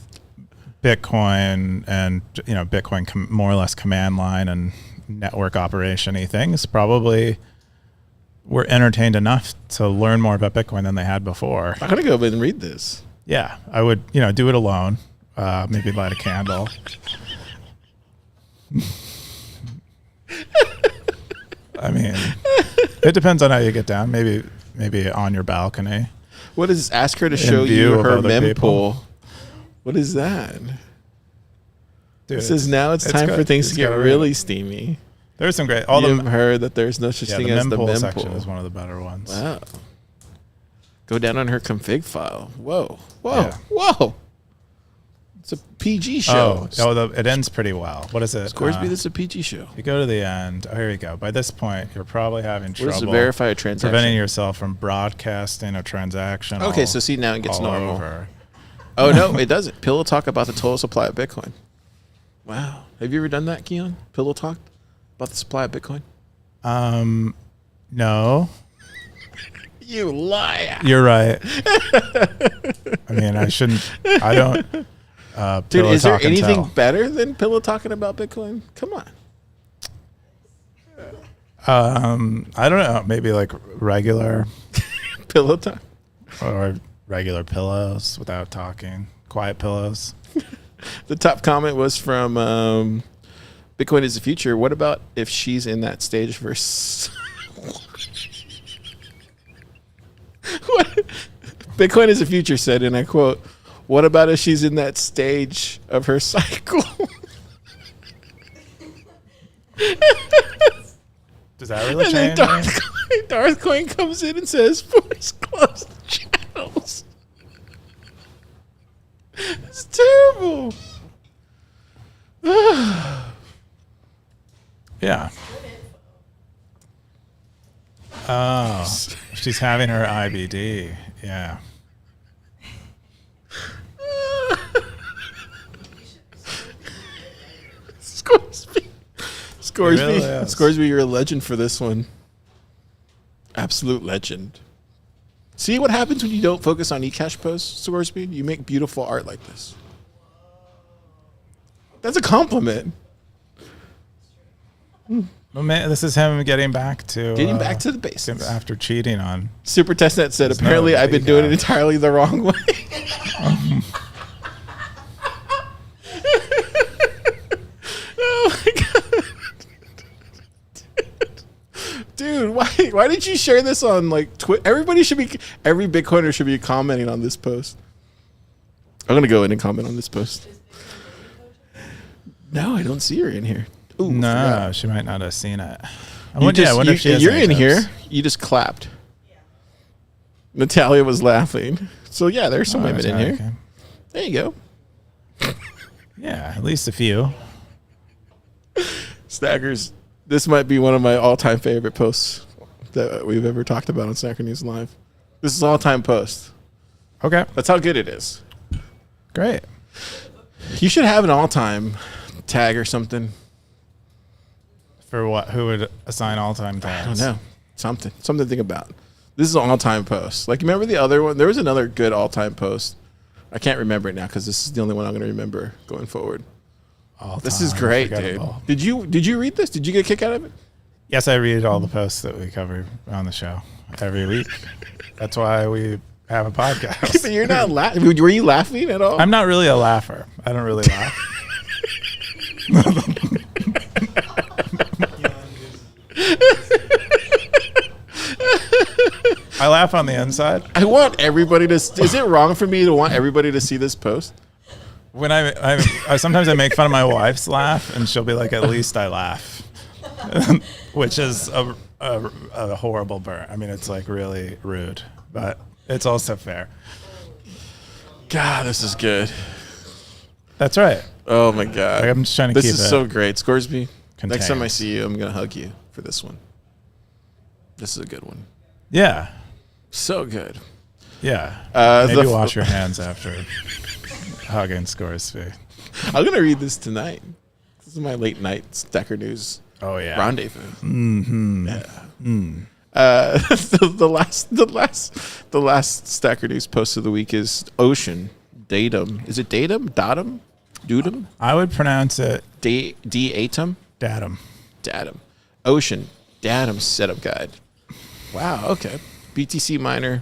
Bitcoin and Bitcoin more or less command line and network operation-y things probably were entertained enough to learn more about Bitcoin than they had before. I'm gonna go and read this. Yeah, I would do it alone. Maybe light a candle. I mean, it depends on how you get down. Maybe on your balcony. What is? Ask her to show you her mempool. What is that? Dude, it says now it's time for things to get really steamy. There's some great. You've heard that there's no such thing as the mempool section is one of the better ones. Wow. Go down on her config file. Whoa. Yeah. It's a PG show. It ends pretty well. What is it? Scoresby, this is a PG show. You go to the end. Oh, here you go. By this point, you're probably having What is to trouble verify a transaction? preventing yourself from broadcasting a transaction. Okay, so see, now it gets all normal. over. Oh, no, it doesn't. Pillow talk about the total supply of Bitcoin. Wow. Have you ever done that, Keyan? Pillow talk about the supply of Bitcoin? No. You liar. You're right. I mean, I don't. Dude, is there talk and anything tell. better than Pillow talking about Bitcoin? Come on. I don't know. Maybe like regular Pillow talk. or regular pillows without talking. Quiet pillows. The top comment was from Bitcoin is the future. What about if she's in that stage versus... What? Bitcoin is the future said, and I quote, what about if she's in that stage of her cycle? Does that really And change? then Darth Coin comes in and says, force closed channels. It's terrible. Yeah. Oh, she's having her IBD. Yeah. Scoresby, you're a legend for this one. Absolute legend. See what happens when you don't focus on eCash posts, Scoresby? You make beautiful art like this. That's a compliment. Well, man, this is him getting back to the basics. after cheating on. Super Testnet said, There's apparently no I've been doing it entirely the wrong way. Oh my God. Dude, why did you share this on like Twitter? Every Bitcoiner should be commenting on this post. I'm gonna go in and comment on this post. No, I don't see her in here. Ooh, No, she might not have seen it. I You wonder if she has you're any in tips. here. You just clapped. Natalia was laughing. So yeah, there's some women in here. Okay. There you go. Yeah, at least a few. Stackers, this might be one of my all-time favorite posts that we've ever talked about on Stacker News Live. This is all-time post. Okay, That's how good it is. great. You should have an all-time tag or something. For what? Who would assign all-time tags? I don't know. Something to think about. This is an all-time post. Like, remember the other one? There was another good all-time post. I can't remember it now because this is the only one I'm going to remember going forward. This is great, dude. Did you read this? Did you get a kick out of it? Yes, I read all the posts that we cover on the show every week. That's why we have a podcast. But you're not laughing. Were you laughing at all? I'm not really a laugher. I don't really laugh. I laugh on the inside. I want everybody to. Is it wrong for me to want everybody to see this post? When I sometimes I make fun of my wife's laugh, and she'll be like, "At least I laugh," which is a horrible burn. I mean, it's like really rude, but it's also fair. God, this is good. That's right. Oh my God, Like, I'm just trying to this keep is it so great, Scoresby. contained. Next time I see you, I'm gonna hug you for this one. This is a good one. Yeah, So good. yeah. The Maybe f- wash your hands after hugging Scoresby. I'm gonna read this tonight. This is my late night Stacker News Oh yeah. rendezvous. Mm-hmm. Yeah. Mm. The last Stacker News post of the week is Ocean Datum. Is it Datum? Datum? Dudum? I would pronounce it D-Atum? datum. Datum. Ocean Datum setup guide. Wow, okay. BTC miner,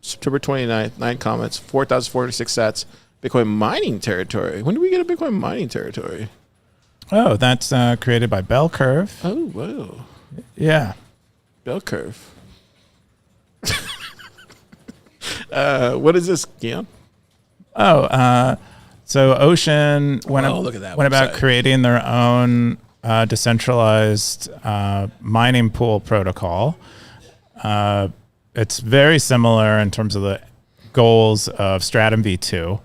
September 29th, 9 comments, 4,406 sats. Bitcoin mining territory. When do we get a Bitcoin mining territory? Oh, that's created by Bell Curve. Oh, whoa. Yeah. Bell curve. What is this, Keyan? Oh, so Ocean went look at that about website. creating their own decentralized mining pool protocol. It's very similar in terms of the goals of Stratum V2.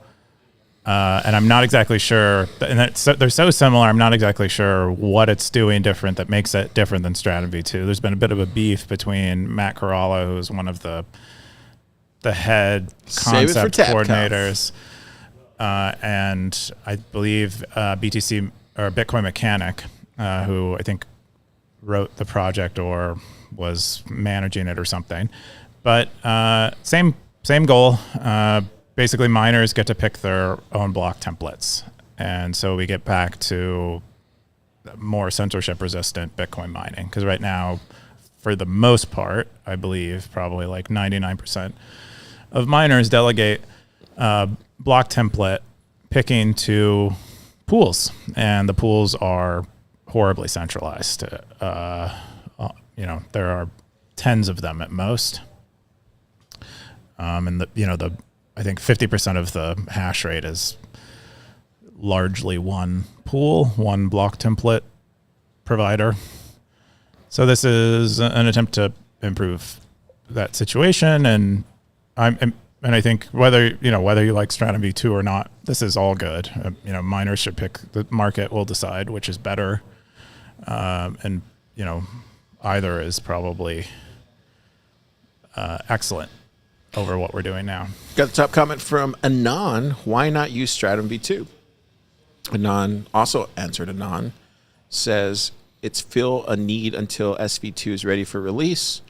And I'm not exactly sure, and they're so similar, I'm not exactly sure what it's doing different that makes it different than Stratum V2. There's been a bit of a beef between Matt Corallo, who's one of the head concept coordinators, and I believe BTC or Bitcoin Mechanic, who I think wrote the project or was managing it or something. But same goal. Basically, miners get to pick their own block templates. And so we get back to more censorship-resistant Bitcoin mining. Because right now, for the most part, I believe probably like 99% of miners delegate block template picking to pools. And the pools are horribly centralized. There are tens of them at most. And I think 50% of the hash rate is largely one pool, one block template provider. So this is an attempt to improve that situation, and I think whether you like Stratum V2 or not, this is all good. Miners should pick. The market will decide which is better, and either is probably excellent over what we're doing now. Got the top comment from Anon. Why not use Stratum V2? Anon also answered. Anon says it's fill a need until SV2 is ready for release.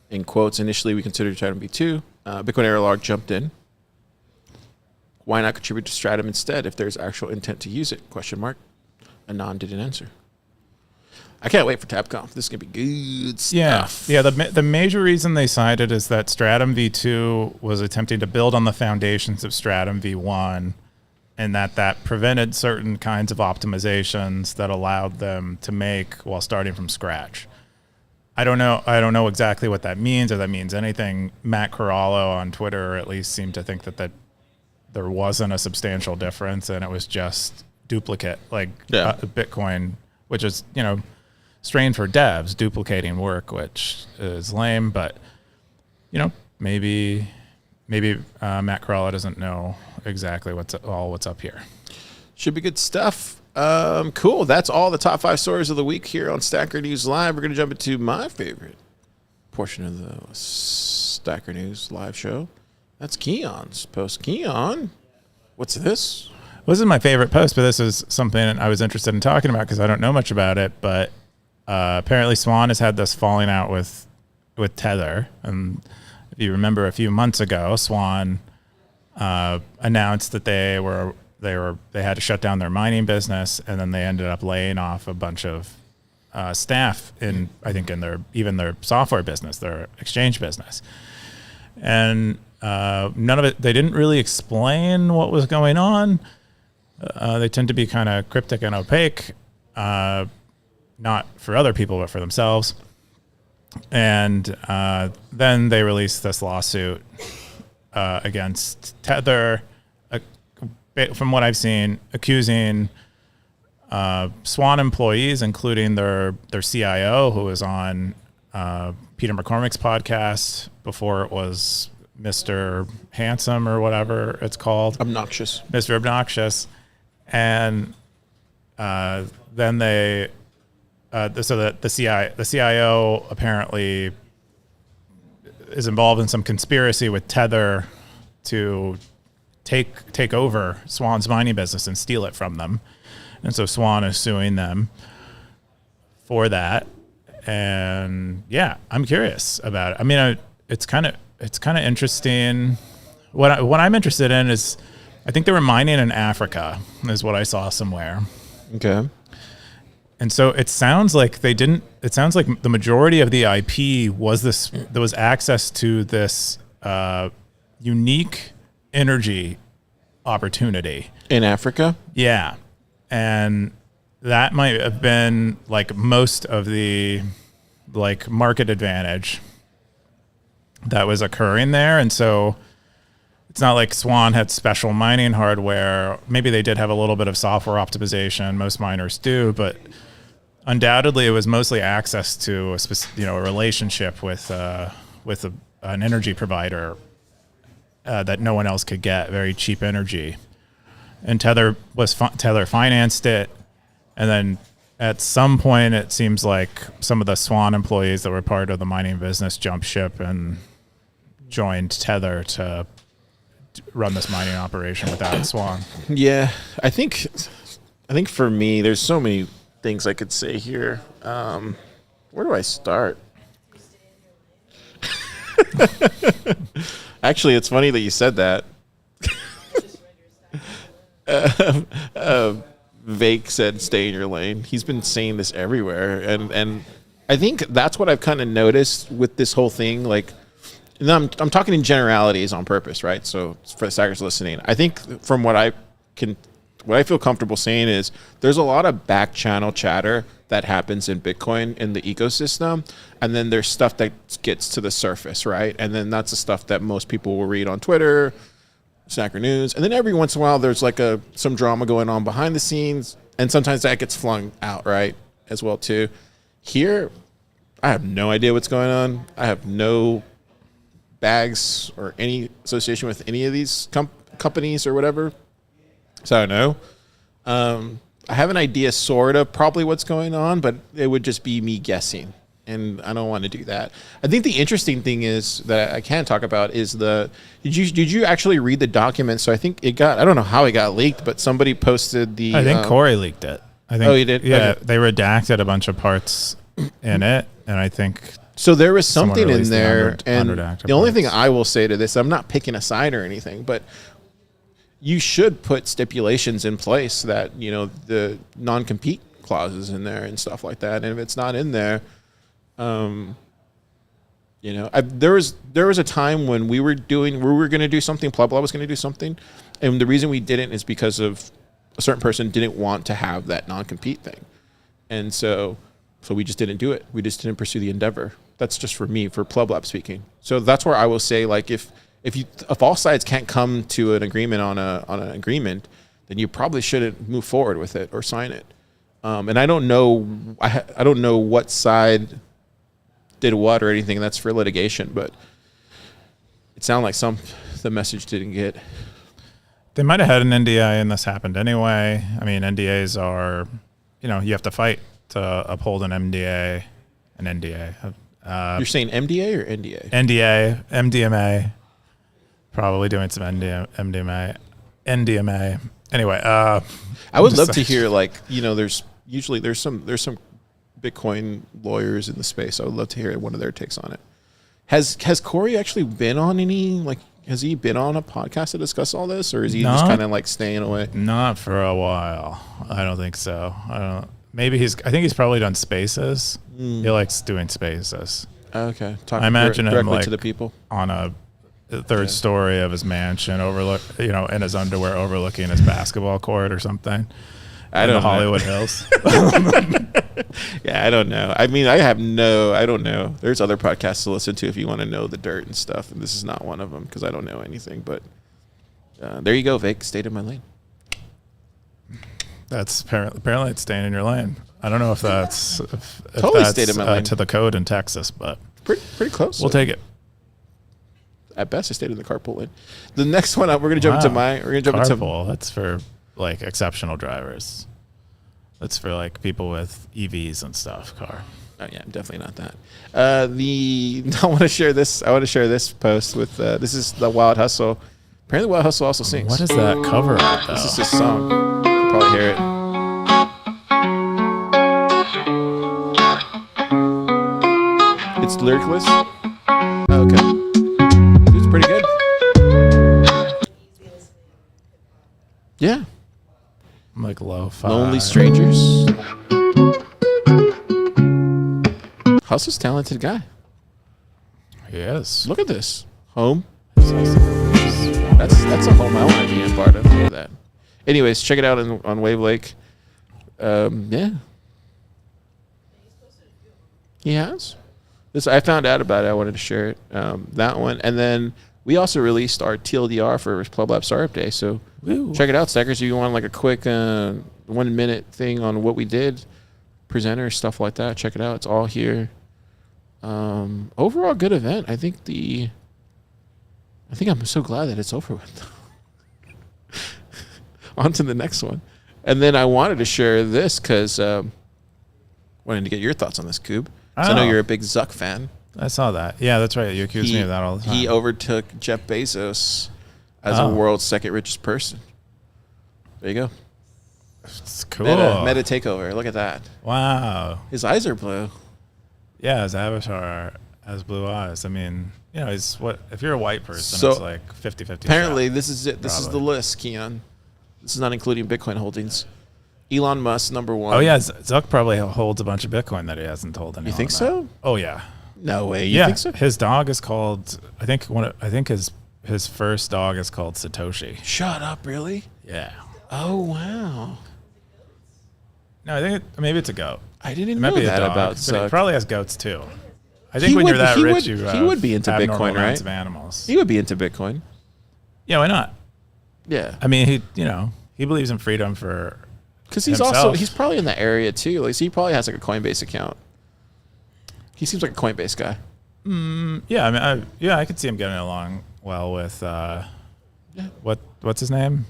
In quotes, initially we considered Stratum V2. Bitcoin Errorlog jumped in. Why not contribute to Stratum instead if there's actual intent to use it? Question mark. Anon didn't answer. I can't wait for TabConf. This is going to be good stuff. Yeah. The major reason they cited is that Stratum V2 was attempting to build on the foundations of Stratum V1, and that prevented certain kinds of optimizations that allowed them to make while starting from scratch. I don't know exactly what that means, or that means anything. Matt Corallo on Twitter at least seemed to think that there wasn't a substantial difference, and it was just duplicate, Bitcoin, which is, strain for devs, duplicating work, which is lame, but maybe Matt Corallo doesn't know exactly what's up here. Should be good stuff. Cool. That's all the top 5 stories of the week here on Stacker News Live. We're going to jump into my favorite portion of the Stacker News Live show. That's Keyan's post. Keyan, what's this? Well, this is my favorite post, but this is something I was interested in talking about because I don't know much about it, but apparently Swan has had this falling out with Tether. And if you remember a few months ago, Swan announced that they had to shut down their mining business, and then they ended up laying off a bunch of staff in their software business, their exchange business. And none of it, they didn't really explain what was going on. They tend to be kind of cryptic and opaque. Not for other people, but for themselves. And then they released this lawsuit against Tether, from what I've seen, accusing Swan employees, including their CIO, who was on Peter McCormick's podcast before it was Mr. Handsome or whatever it's called. Obnoxious. Mr. Obnoxious. And then they... so that the CIO apparently is involved in some conspiracy with Tether to take over Swan's mining business and steal it from them, and so Swan is suing them for that. And yeah, I'm curious about it. I mean, it's kind of interesting. What I'm interested in is, I think they were mining in Africa, is what I saw somewhere. Okay. And so it sounds like the majority of the IP there was access to this unique energy opportunity. In Africa? Yeah. And that might have been like most of the market advantage that was occurring there. And so it's not like Swan had special mining hardware. Maybe they did have a little bit of software optimization. Most miners do, but undoubtedly it was mostly access to a relationship with an energy provider that no one else could get, very cheap energy. and Tether financed it, and then at some point it seems like some of the Swan employees that were part of the mining business jumped ship and joined Tether to run this mining operation without Swan. Yeah, I think for me, there's so many things I could say here. Where do I start? Actually, it's funny that you said that. Vake said, "Stay in your lane." He's been saying this everywhere, and I think that's what I've kind of noticed with this whole thing. Like, and I'm talking in generalities on purpose, right? So for the stackers listening, I think from what I feel comfortable saying is there's a lot of back channel chatter that happens in Bitcoin in the ecosystem, and then there's stuff that gets to the surface, right? And then that's the stuff that most people will read on Twitter, Stacker News, and then every once in a while there's like some drama going on behind the scenes, and sometimes that gets flung out, right, as well too. Here, I have no idea what's going on. I have no bags or any association with any of these companies or whatever, so I don't know. I have an idea, sort of, probably what's going on, but it would just be me guessing, and I don't want to do that. I think the interesting thing is that I can talk about is did you actually read the document? So I think I don't know how it got leaked, but somebody posted the. I think Corey leaked it. I think. Oh, you did? Yeah, Okay. they redacted a bunch of parts in it, and I think. So there was Someone something in released the there, and unredacted the only thing parts. I will say to this, I'm not picking a side or anything, but you should put stipulations in place that, the non-compete clauses in there and stuff like that. And if it's not in there, there was a time when we were going to do something, PlebLab was going to do something, and the reason we didn't is because of a certain person didn't want to have that non-compete thing, and so we just didn't do it. We just didn't pursue the endeavor. That's just for me, for PlebLab speaking. So that's where I will say, like, if all sides can't come to an agreement on an agreement, then you probably shouldn't move forward with it or sign it. And I don't know, I don't know what side did what or anything. That's for litigation, but it sounded like the message didn't get. They might have had an NDA and this happened anyway. I mean, NDAs are, you have to fight to uphold an NDA. You're saying MDA or NDA? NDA, MDMA, probably doing some NDMA. Anyway, I would love to hear, like, there's some Bitcoin lawyers in the space. I would love to hear one of their takes on it. Has Corey actually been on has he been on a podcast to discuss all this, or is he just kind of like staying away? Not for a while. I don't think so. I think he's probably done spaces. He likes doing spaces. Okay. I imagine him directly like to the people on a third story of his mansion, in his underwear, overlooking his basketball court or something. I don't know. Hollywood Hills. Yeah, I don't know. I mean, I don't know. There's other podcasts to listen to if you want to know the dirt and stuff, and this is not one of them because I don't know anything. But there you go, Vic. Stayed in my lane. That's apparently it's staying in your lane. I don't know if that's Totally stayed in my lane. To the code in Texas, but pretty close. We'll take it. At best, I stayed in the carpool lane. The next one up, we're gonna jump into carpool. That's for like exceptional drivers. That's for like people with EVs and stuff. Car. Oh yeah, definitely not that. I want to share this. I want to share this post with. This is TheWildHustle. Apparently, TheWildHustle also sings. What is that cover art, though? This is his song. You can probably hear it. It's lyricless. Okay. It's pretty good. Yeah. Like lo-fi. Lonely Strangers. Hustle's a talented guy. He is. Look at this. Home. That's a home I want to be a part of. Look at that. Anyways, check it out on Wave Lake. Yeah. He has. This I found out about it. I wanted to share it. That one. And then we also released our TLDR for PlebLab Startup Day. So check it out, Stackers. If you want like a quick 1 minute thing on what we did, presenters, stuff like that, check it out. It's all here. Overall good event. I think I'm so glad that it's over with. On to the next one. And then I wanted to share this because wanted to get your thoughts on this, Coob. So I know you're a big Zuck fan. I saw that. Yeah, that's right. You accuse me of that all the time. He overtook Jeff Bezos as the world's second richest person. There you go. It's cool. Meta takeover. Look at that. Wow. His eyes are blue. Yeah, his avatar has blue eyes. I mean, you know, he's what if you're a white person, So, it's like 50-50. Apparently, shot, this is it. This is the probably. list, Keyan. This is not including Bitcoin holdings. Elon Musk, number one. Oh yeah, Zuck probably holds a bunch of Bitcoin that he hasn't told anyone. You think about. so? Oh yeah. No way. You think so? His dog is called. I think his first dog is called Satoshi. Shut up, really? Yeah. Oh, wow. No, I think maybe it's a goat. I didn't It know might be a that dog, about but he Zuck. probably has goats too. I He think when would- you're that he rich, would- you he would be into abnormal Bitcoin, amounts right? of animals. He would be into Bitcoin. Yeah, why not? Yeah. I mean, he believes in freedom for. Because he's himself. he's probably in the area too. Like, so he probably has like a Coinbase account. He seems like a Coinbase guy. Yeah, I mean, I could see him getting along well with what's his name?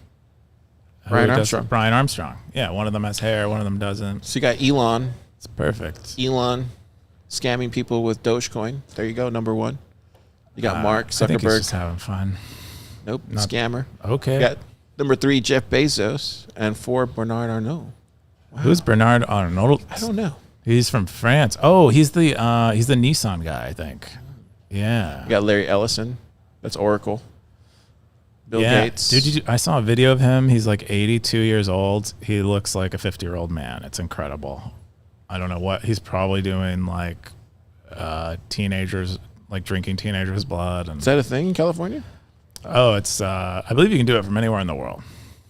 Brian Who does- Armstrong. Brian Armstrong. Yeah, one of them has hair, one of them doesn't. So you got Elon. It's perfect. Elon scamming people with Dogecoin. There you go, number one. You got Mark I think he's Zuckerberg. just having fun. Nope, not- scammer. Okay. You got number 3, Jeff Bezos, and 4, Bernard Arnault. Who's Bernard Arnault? I don't know. He's from France. Oh, he's the Nissan guy, I think. Yeah. You got Larry Ellison. That's Oracle. Bill Yeah. Gates. Dude, I saw a video of him. He's like 82 years old. He looks like a 50-year-old man. It's incredible. I don't know what he's probably doing, like teenagers, like drinking teenagers' blood. And Is that a thing in California? oh, it's I believe you can do it from anywhere in the world.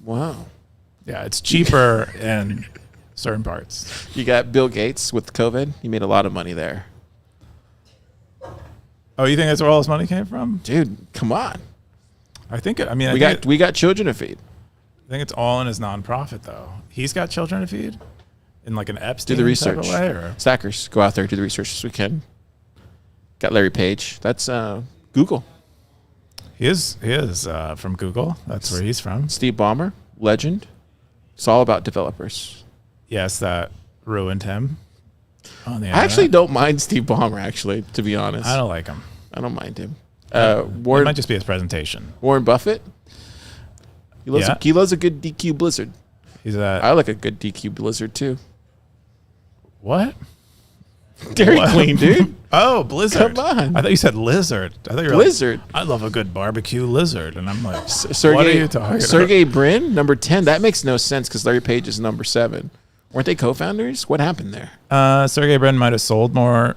Wow. Yeah, it's cheaper in certain parts. You got Bill Gates with COVID. He made a lot of money there. Oh, you think that's where all his money came from? Dude, come on. I think. I We got children to feed. think it's all in his nonprofit, though. He's got children to feed in like an Epstein Do the type research. of way, or? Stackers, go out there, do the research this weekend. Got Larry Page. That's Google. He is from Google. That's where he's from. Steve Ballmer, legend. It's all about developers. Yes, that ruined him. On the I actually internet. don't mind Steve Ballmer, actually, to be honest. I don't like him. I don't mind him. It Warren, might just be his presentation. Warren Buffett. He loves, Yeah. he loves a good DQ Blizzard. He's a I like a good DQ Blizzard, too. what? Dairy What? Queen, dude. Oh, Blizzard. Come on. I thought you said lizard. I thought you were Blizzard. Like, I love a good barbecue lizard, and I'm like, Sergey, what are you talking Sergey Brin, number 10. That makes no sense because Larry Page is number 7. Weren't they co-founders? What happened there? about? Sergey Brin might have sold more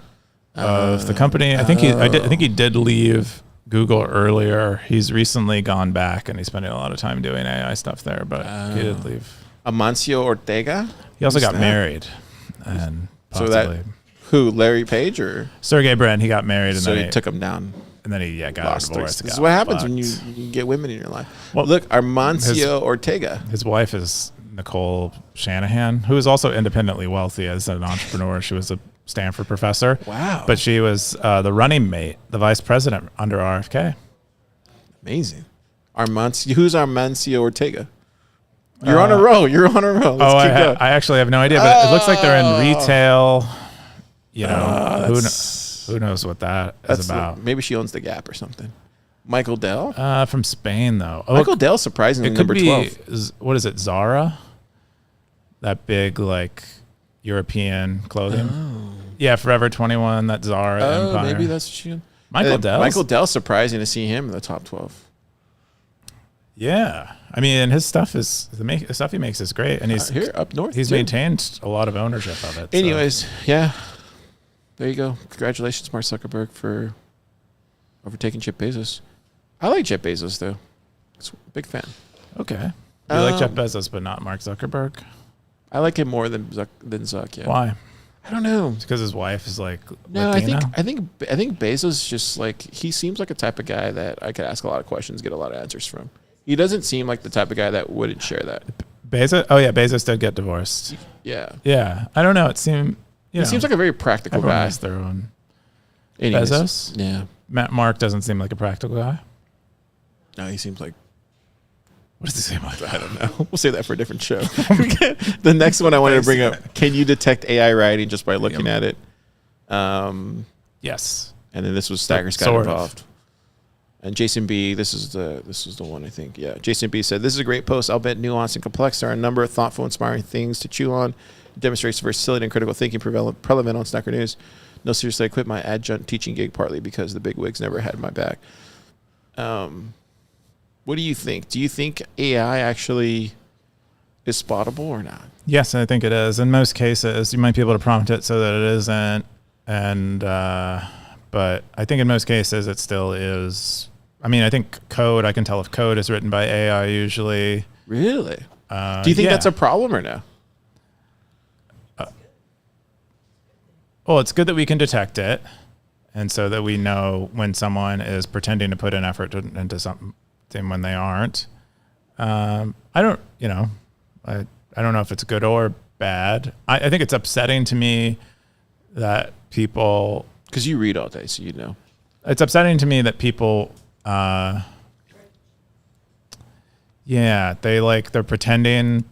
of the company. I think I think he did leave Google earlier. He's recently gone back, and he's spending a lot of time doing AI stuff there. But he did leave. Amancio Ortega? He also Who's got that? married, and So possibly that who? Larry Page or Sergey Brin. He got married, and so then he took him down? and then he got Lost a divorce. This is got what happens when fucked. you get women in your life. Well, Look, Amancio Ortega. His wife is Nicole Shanahan, who is also independently wealthy as an entrepreneur. She was a Stanford professor. Wow. But she was the running mate, the vice president under RFK. Amazing. Who's Amancio Ortega? You're on a roll. You're on a roll. Let's keep going. I actually have no idea, but it looks like they're in retail. You know, that's- who knows what that is That's about. maybe she owns the Gap or something. Michael Dell. From Spain, though. Oh, Michael Dell, surprisingly, it could number be, 12. what is it, Zara? That big, like, European clothing. Yeah, Forever 21, that Zara Oh, empire. maybe that's what she. Michael Dell. Michael Dell, surprising to see him in the top 12. Yeah, I mean, his stuff the stuff he makes is great, and he's Here up north. he's too. maintained a lot of ownership of it. so. Anyways, yeah. There you go. Congratulations, Mark Zuckerberg, for overtaking Jeff Bezos. I like Jeff Bezos, though. Big fan. Okay, you like Jeff Um, Bezos, but not Mark Zuckerberg. I like him more than Zuck. Yeah. Why? I don't know. Because his wife is like No, Latina? I think Bezos just like he seems like a type of guy that I could ask a lot of questions, get a lot of answers from. He doesn't seem like the type of guy that wouldn't share that. Bezos. Oh yeah, Bezos did get divorced. Yeah. Yeah, I don't know. It seemed. He seems like a very practical everyone guy. has their own. Anyways, Bezos? Yeah. Mark doesn't seem like a practical guy. No, he seems like What does he say about that? I don't know. We'll save that for a different show. The next one I wanted to bring up: can you detect AI writing just by looking at it? Yes. And then this was Staggers got involved. And Jason B, this is the one I think. Yeah, Jason B said, "This is a great post. I'll bet nuanced and complex. There are a number of thoughtful, inspiring things to chew on. It demonstrates versatility and critical thinking prevalent on Stacker News. No, seriously, I quit my adjunct teaching gig partly because the big wigs never had my back." What do you think? Do you think AI actually is spottable or not? Yes, I think it is. In most cases, you might be able to prompt it so that it isn't. And but I think in most cases it still is. I mean, I think code, I can tell if code is written by AI usually. Really? Do you think that's a problem or no? Well, it's good that we can detect it. And so that we know when someone is pretending to put an effort into something when they aren't. I don't know if it's good or bad. I think it's upsetting to me that people... Because you read all day, so you know. It's upsetting to me that people... they're pretending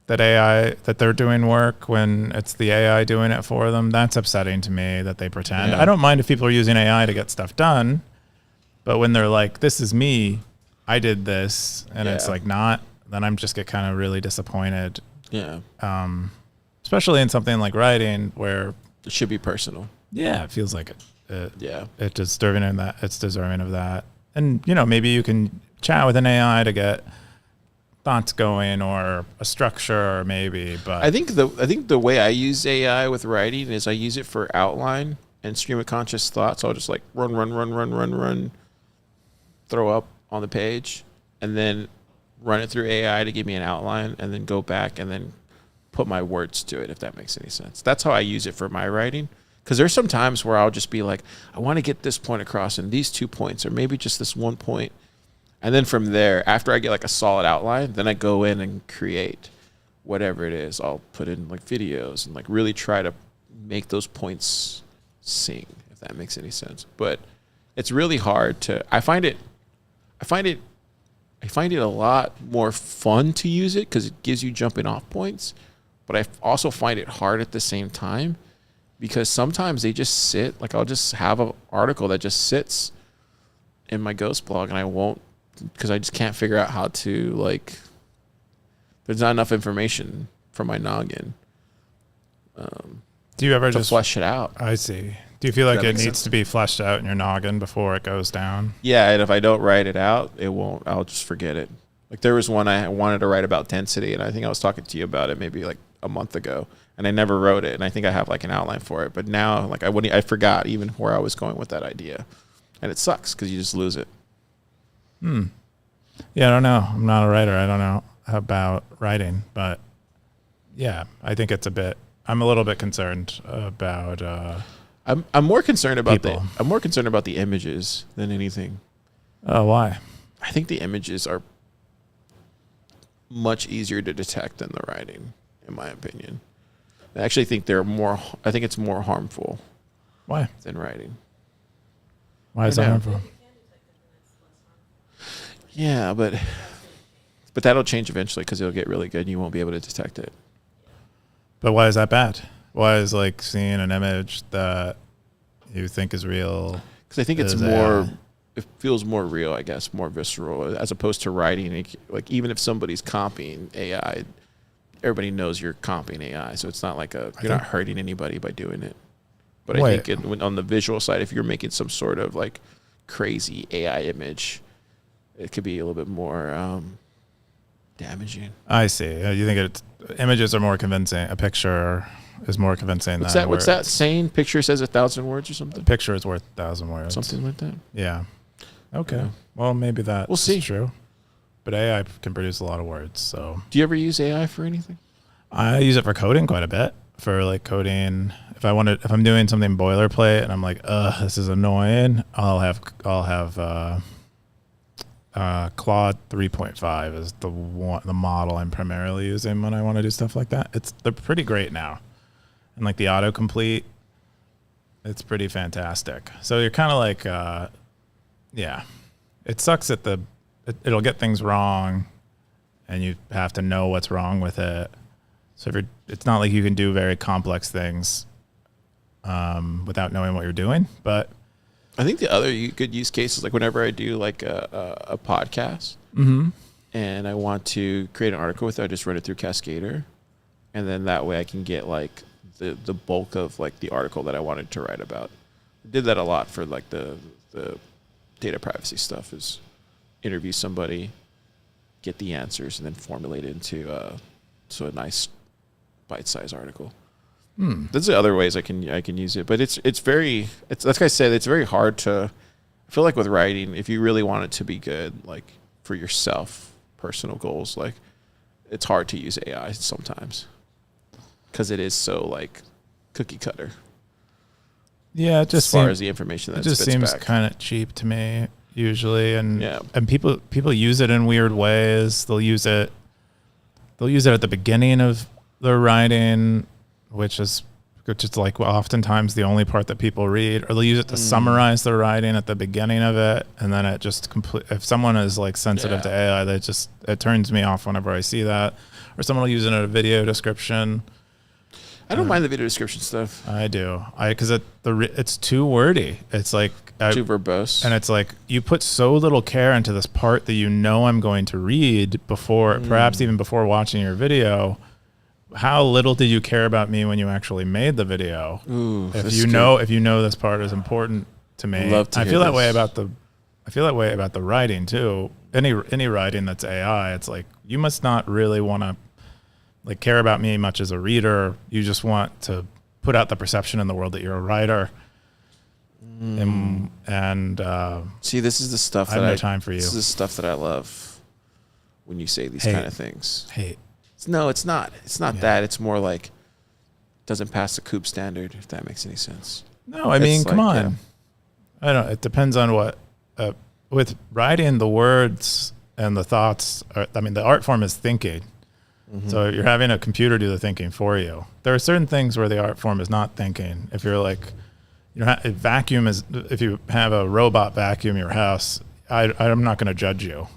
that they're doing work when it's the AI doing it for them. That's upsetting to me that they pretend. Yeah. I don't mind if people are using AI to get stuff done, but when they're like, "This is me, I did this," and it's like not, then I'm just get kind of really disappointed. Yeah. Especially in something like writing where it should be personal. Yeah, it feels like it's deserving of that. It's deserving of that. And maybe you can chat with an AI to get thoughts going or a structure, or maybe. But I think the way I use AI with writing is I use it for outline and stream of conscious thoughts. So I'll just like run, throw up on the page, and then run it through AI to give me an outline, and then go back and then put my words to it, if that makes any sense. That's how I use it for my writing. Because there's some times where I'll just be like, I want to get this point across and these 2 points, or maybe just this 1 point. And then from there, after I get like a solid outline, then I go in and create whatever it is. I'll put in like videos and like really try to make those points sing, if that makes any sense. But it's really hard to, I find it a lot more fun to use it because it gives you jumping off points. But I also find it hard at the same time because sometimes they just sit, like I'll just have an article that just sits in my Ghost blog and I won't, because I just can't figure out how to, like, there's not enough information from my noggin. Do you ever to just flesh it out? I see. Do you feel like it needs sense? to be fleshed out in your noggin before it goes down? Yeah, and if I don't write it out, it won't. I'll just forget it. Like there was one I wanted to write about density, and I think I was talking to you about it maybe like a month ago, and I never wrote it, and I think I have like an outline for it. But now, like I forgot even where I was going with that idea, and it sucks because you just lose it. Yeah, I don't know. I'm not a writer. I don't know about writing, but yeah, I think it's I'm a little bit concerned about. I'm more concerned about people. I'm more concerned about the images than anything. Oh, why? I think the images are much easier to detect than the writing, in my opinion. I actually think I think it's more harmful Why? than writing. Why is that harmful? Yeah, but that'll change eventually because it'll get really good and you won't be able to detect it. But why is that bad? Why is like seeing an image that you think is real? Because I think it's more, it feels more real, I guess, more visceral, as opposed to writing. Like even if somebody's copying AI, everybody knows you're copying AI, so it's not like you're not hurting anybody by doing it. But I think on the visual side, if you're making some sort of like crazy AI image, it could be a little bit more damaging. I see. You think images are more convincing? A picture is more convincing than words. What's that saying? Picture says 1,000 words or something? A picture is worth 1,000 words. Something like that. Yeah. Okay. Yeah. Well, maybe We'll see. True. But AI can produce a lot of words. So. Do you ever use AI for anything? I use it for coding quite a bit. For like coding, if I'm doing something boilerplate and I'm like, this is annoying, I'll have Claude 3.5 is the model I'm primarily using when I want to do stuff like that. They're pretty great now, and like the autocomplete, it's pretty fantastic. So you're kind of like, yeah, it sucks that it'll get things wrong, and you have to know what's wrong with it. So if it's not like you can do very complex things without knowing what you're doing. But I think the other good use case is like whenever I do like a podcast and I want to create an article with it, I just run it through Cascader. And then that way I can get like the bulk of like the article that I wanted to write about. I did that a lot for like the data privacy stuff, is interview somebody, get the answers, and then formulate it into a nice bite-sized article. There's other ways I can use it, but it's like I said, it's very hard to. I feel like with writing, if you really want it to be good, like for yourself, personal goals, like it's hard to use AI sometimes because it is so like cookie cutter. Yeah, it just as far as the information that it just seems kind of cheap to me usually, and people use it in weird ways. They'll use it at the beginning of their writing, which is like oftentimes the only part that people read, or they'll use it to summarize their writing at the beginning of it, and then it just if someone is like sensitive to AI, it turns me off whenever I see that. Or someone will use it in a video description. I don't mind the video description stuff. I do. Because it's too wordy. It's like too verbose, and it's like you put so little care into this part that you know I'm going to read before, perhaps even before watching your video. How little did you care about me when you actually made the video? Ooh, if you know this part is important to me. I feel that way about the writing too. Any writing that's AI, it's like you must not really want to like care about me much as a reader. You just want to put out the perception in the world that you're a writer. And see, this is the stuff I have no time for you. This is the stuff that I love when you say these kind of things. Hate. No, it's not. It's not that. It's more like doesn't pass the Coop standard, if that makes any sense. No, I mean, come on. Yeah. I don't know. It depends on what. With writing, the words and the thoughts, the art form is thinking. So you're having a computer do the thinking for you. There are certain things where the art form is not thinking. If you're like, if you have a robot vacuum your house, I'm not going to judge you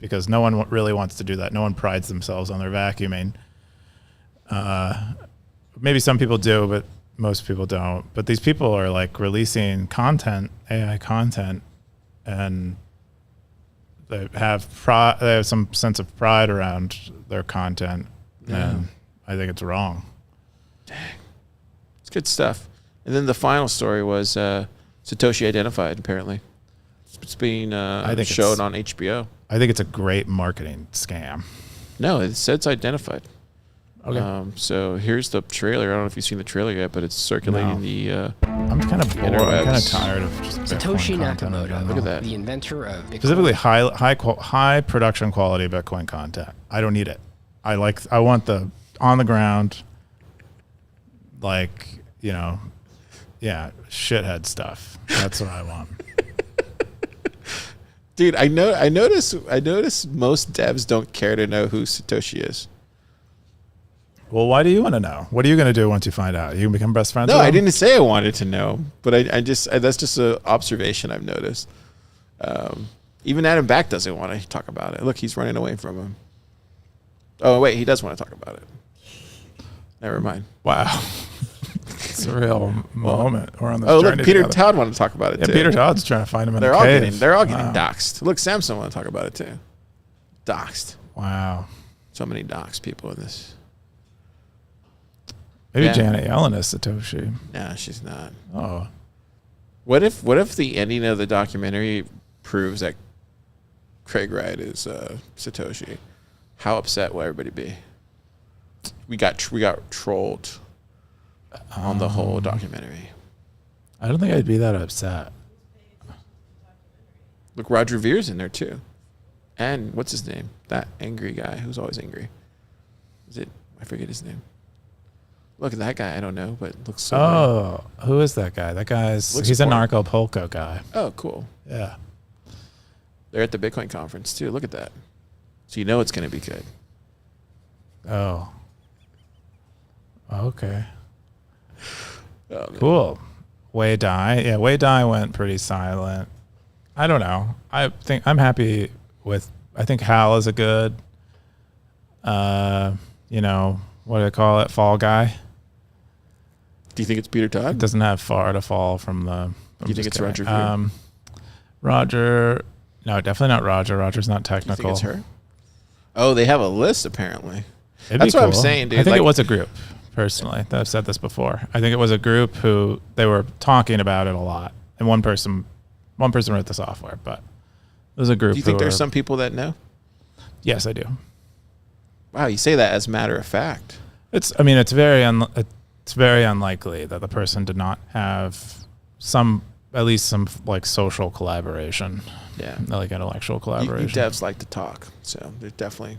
because no one really wants to do that. No one prides themselves on their vacuuming. Maybe some people do, but most people don't. But these people are like releasing content, AI content, and they have some sense of pride around their content, and I think it's wrong. Dang, it's good stuff. And then the final story was Satoshi identified. Apparently, it's being shown on HBO. I think it's a great marketing scam. No, it says it's identified. Okay. So here's the trailer. I don't know if you've seen the trailer yet, but it's circulating the. I'm kind of bored. I'm kind of tired of just Satoshi Nakamoto. Look at that. The inventor of Bitcoin. Specifically, high production quality Bitcoin content. I don't need it. I want the on the ground, like shithead stuff. That's what I want. Dude, I notice most devs don't care to know who Satoshi is. Well, why do you want to know? What are you going to do once you find out? You can become best friends No, with him? I didn't say I wanted to know, but I just that's just an observation I've noticed. Even Adam Back doesn't want to talk about it. Look, he's running away from him. Oh, wait, he does want to talk about it. Never mind. Wow. It's a real moment. We're on this look, journey Peter together. Todd wanted to talk about it too. Peter Todd's trying to find him in they're a all cave. They're all getting doxxed. Look, Samson wanted to talk about it too. Doxxed. Wow. So many doxxed people in this. Maybe Janet Yellen is Satoshi. No, she's not. Oh. What if the ending of the documentary proves that Craig Wright is Satoshi? How upset will everybody be? We got trolled on the whole documentary. I don't think I'd be that upset. Look, Roger Vere's in there too. And what's his name? That angry guy who's always angry. I forget his name. Look at that guy. I don't know, but looks so great. Who is that guy? He's a Narco Polka guy. Oh, cool. Yeah. They're at the Bitcoin conference too. Look at that. So you know it's going to be good. Oh. Okay. Oh, cool. Wei Dai. Yeah, Wei Dai went pretty silent. I don't know. I think I'm happy with. I think Hal is a good. What do they call it? Fall guy. Do you think it's Peter It Todd? doesn't have far to fall from the. Do you think it's Roger? Roger? No, definitely not Roger. Roger's not Do you technical. think it's her? Oh, they have a list apparently. It'd That's be what I'm cool. saying, dude. I think Like- it was a group. Personally, I've said this before. I think it was a group who they were talking about it a lot, and one person wrote the software, but it was a group. Do you think who there's were- some people that know? Yes, I do. Wow, you say that as matter of fact. It's very unlikely that the person did not have at least some like social collaboration, Yeah. like intellectual You collaboration. devs like to talk, so there definitely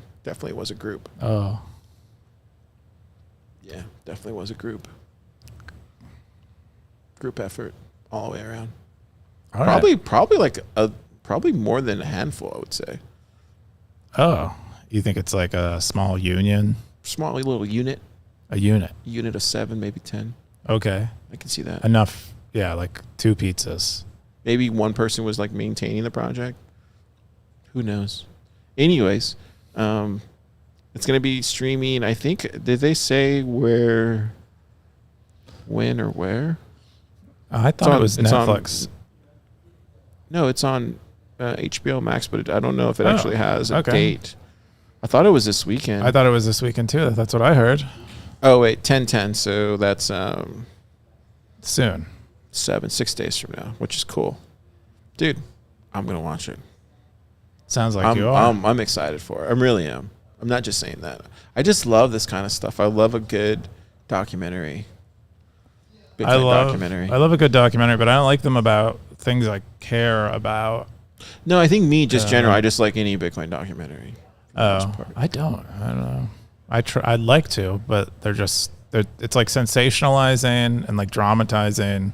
was a group. Oh, Yeah, definitely was a group. Group effort all the way around. all right. Probably more than a handful, I would say. Oh, you think it's like a small union, Small little unit a unit? of 7, maybe 10. Okay, I can see that. enough. Yeah, like 2 pizzas. Maybe one person was like maintaining the project. Who knows? Anyways, it's gonna be streaming. I think did they say when, or where? I thought it was it's on- Netflix. No, it's on HBO Max, but I don't know if it Oh, actually has a okay. date. I thought it was this weekend. I thought it was this weekend too. That's what I heard. Oh wait, 10/10. So that's Soon. 6 days from now, which is cool, dude. I'm gonna watch it. Sounds like you are. I'm excited for it. I really am. I'm not just saying that. I just love this kind of stuff. I love a good documentary. I love documentary. I love a good documentary, but I don't like them about things I care about. No, I think me just general. Uh, I just like any Bitcoin documentary. for the most Oh, part. I don't know. I'd like to, but it's like sensationalizing and like dramatizing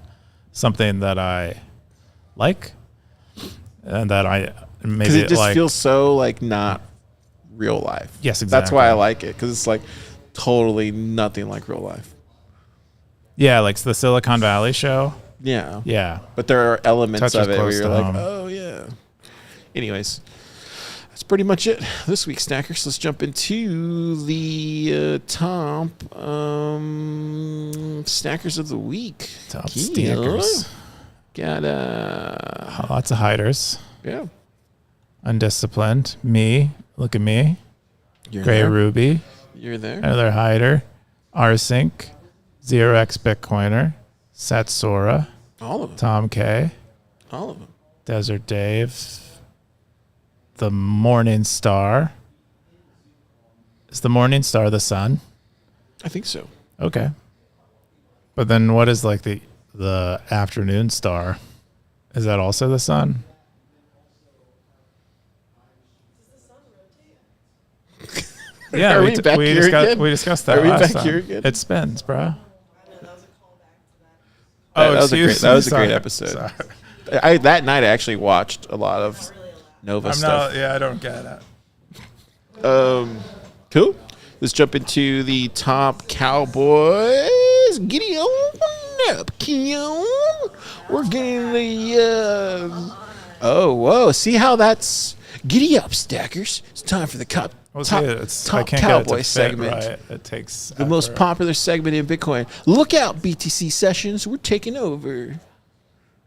something that I like, and that I Because maybe it just like. feels so like not real life. Yes, That's why I exactly. like it, because it's like totally nothing like real life. Yeah, like the Silicon Valley show. Yeah. Yeah. But there are elements Touches of it where close you're to like, home. oh yeah. Anyways, that's pretty much it this week, Snackers. Let's jump into the top Snackers of the week. Top Keyan. stickers. Got Lots of hiders. yeah. Undisciplined. Me. Look at me. You're Gray there. Ruby. You're there. Another hider. Rsync. 0x Bitcoiner. Satsora. All of them. Tom K. All of them. Desert Dave. The Morning Star. Is the Morning Star the sun? I think so. Okay. But then what is like the afternoon star? Is that also the sun? Yeah, Are we back here again? we discussed that Are we last back time. here again? It spins, bro. That was a great. excuse That me, was a great sorry. episode. Sorry. That night I actually watched a lot of Nova stuff. I don't get it. Cool. Let's jump into the top Cowboys. Giddy on up, Keyan. We're getting the. Oh, whoa! See how that's giddy up, Stackers. It's time for the top I top can't get it to Cowboy fit segment. right. It takes The most effort. popular segment in Bitcoin. Look out, BTC sessions. We're taking over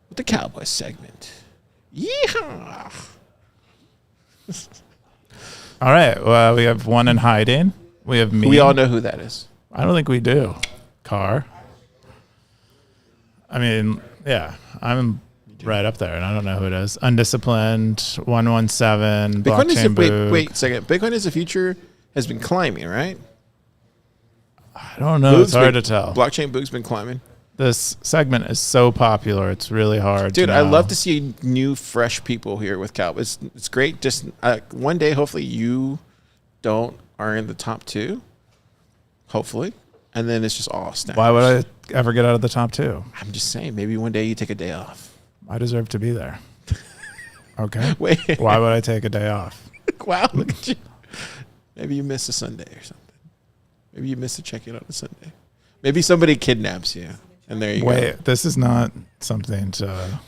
with the Cowboy segment. Yeehaw! All right. Well, we have one in hiding. We have me. We all know who that is. I don't think we do. Car. I mean, yeah, I'm right up there, and I don't know who it is. Undisciplined, 117, Bitcoin is blockchain wait a second. Bitcoin as a future has been climbing, right? I don't know. It's hard to tell. Blockchain Boog's been climbing. This segment is so popular; it's really hard. Dude, to I know. love to see new, fresh people here with Cowboys. It's great. Just one day, hopefully, you are in the top 2. Hopefully, and then it's just all snacks. Why would I ever get out of the top 2? I'm just saying. Maybe one day you take a day off. I deserve to be there. Okay. Wait. Why would I take a day off? Wow, look at you. Maybe you miss a Sunday or something. Maybe you miss a check-in on a Sunday. Maybe somebody kidnaps you, and there you go. Wait, this is not something to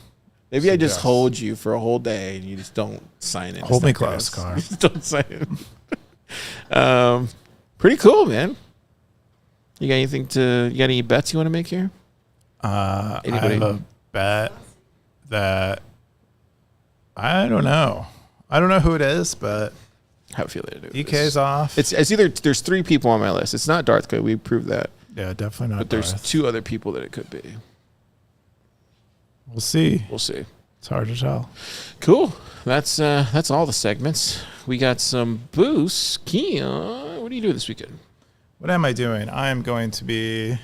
Maybe I just suggest. hold you for a whole day, and you just don't sign it. Hold me close, Car. You just don't sign it. Pretty cool, man. You got any bets you want to make here? I have a bet that I don't know. I don't know who it is, but I have a feeling it is. EK's off. It's either there's 3 people on my list. It's not Darth Code. We proved that. Yeah, definitely not. But there's Darth. 2 other people that it could be. We'll see. We'll see. It's hard to tell. Cool. That's all the segments. We got some boosts. Keyan, what are you doing this weekend? What am I doing? I am going to be.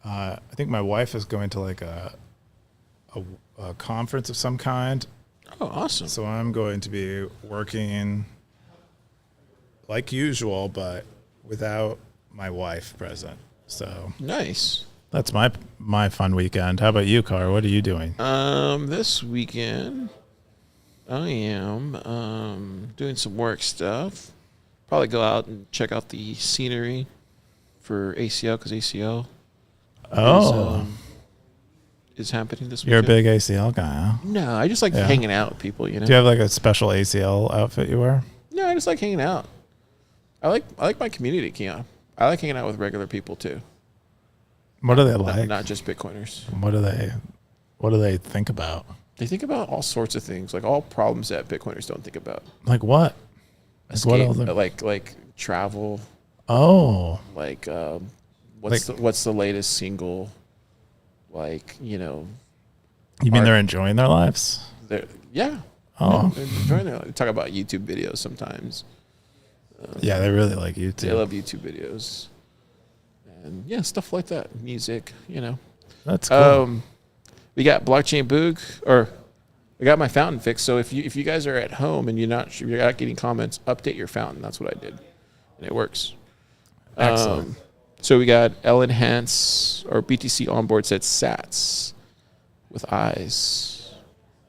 I think my wife is going to like a conference of some kind. Oh, awesome. So I'm going to be working like usual, but without my wife present. So Nice. that's my fun weekend. How about you, Car? What are you doing? This weekend, I am doing some work stuff. Probably go out and check out the scenery for ACL because ACL is happening this You're a weekend. big ACL guy, huh? No, I just like Yeah. hanging out with people, you know? Do you have like a special ACL outfit you wear? No, I just like hanging out. I like my community, Keyan. I like hanging out with regular people too. What do they like? Not just Bitcoiners. What do they think about? They think about all sorts of things, like all problems that Bitcoiners don't think about. Like what? Escape, else? like travel, Oh, like what's the latest single, like, you know, you mean Art. they're enjoying their lives? yeah. Oh, They're enjoying their life. Talk about YouTube videos sometimes. yeah, they really like you They too. love YouTube videos. And yeah, stuff like that. Music, you know. That's cool. We got blockchain boog, or I got my fountain fixed. So if you guys are at home and you're not getting comments, update your fountain. That's what I did, and it works. Excellent. So we got L Enhance or BTC onboard said Sats with eyes.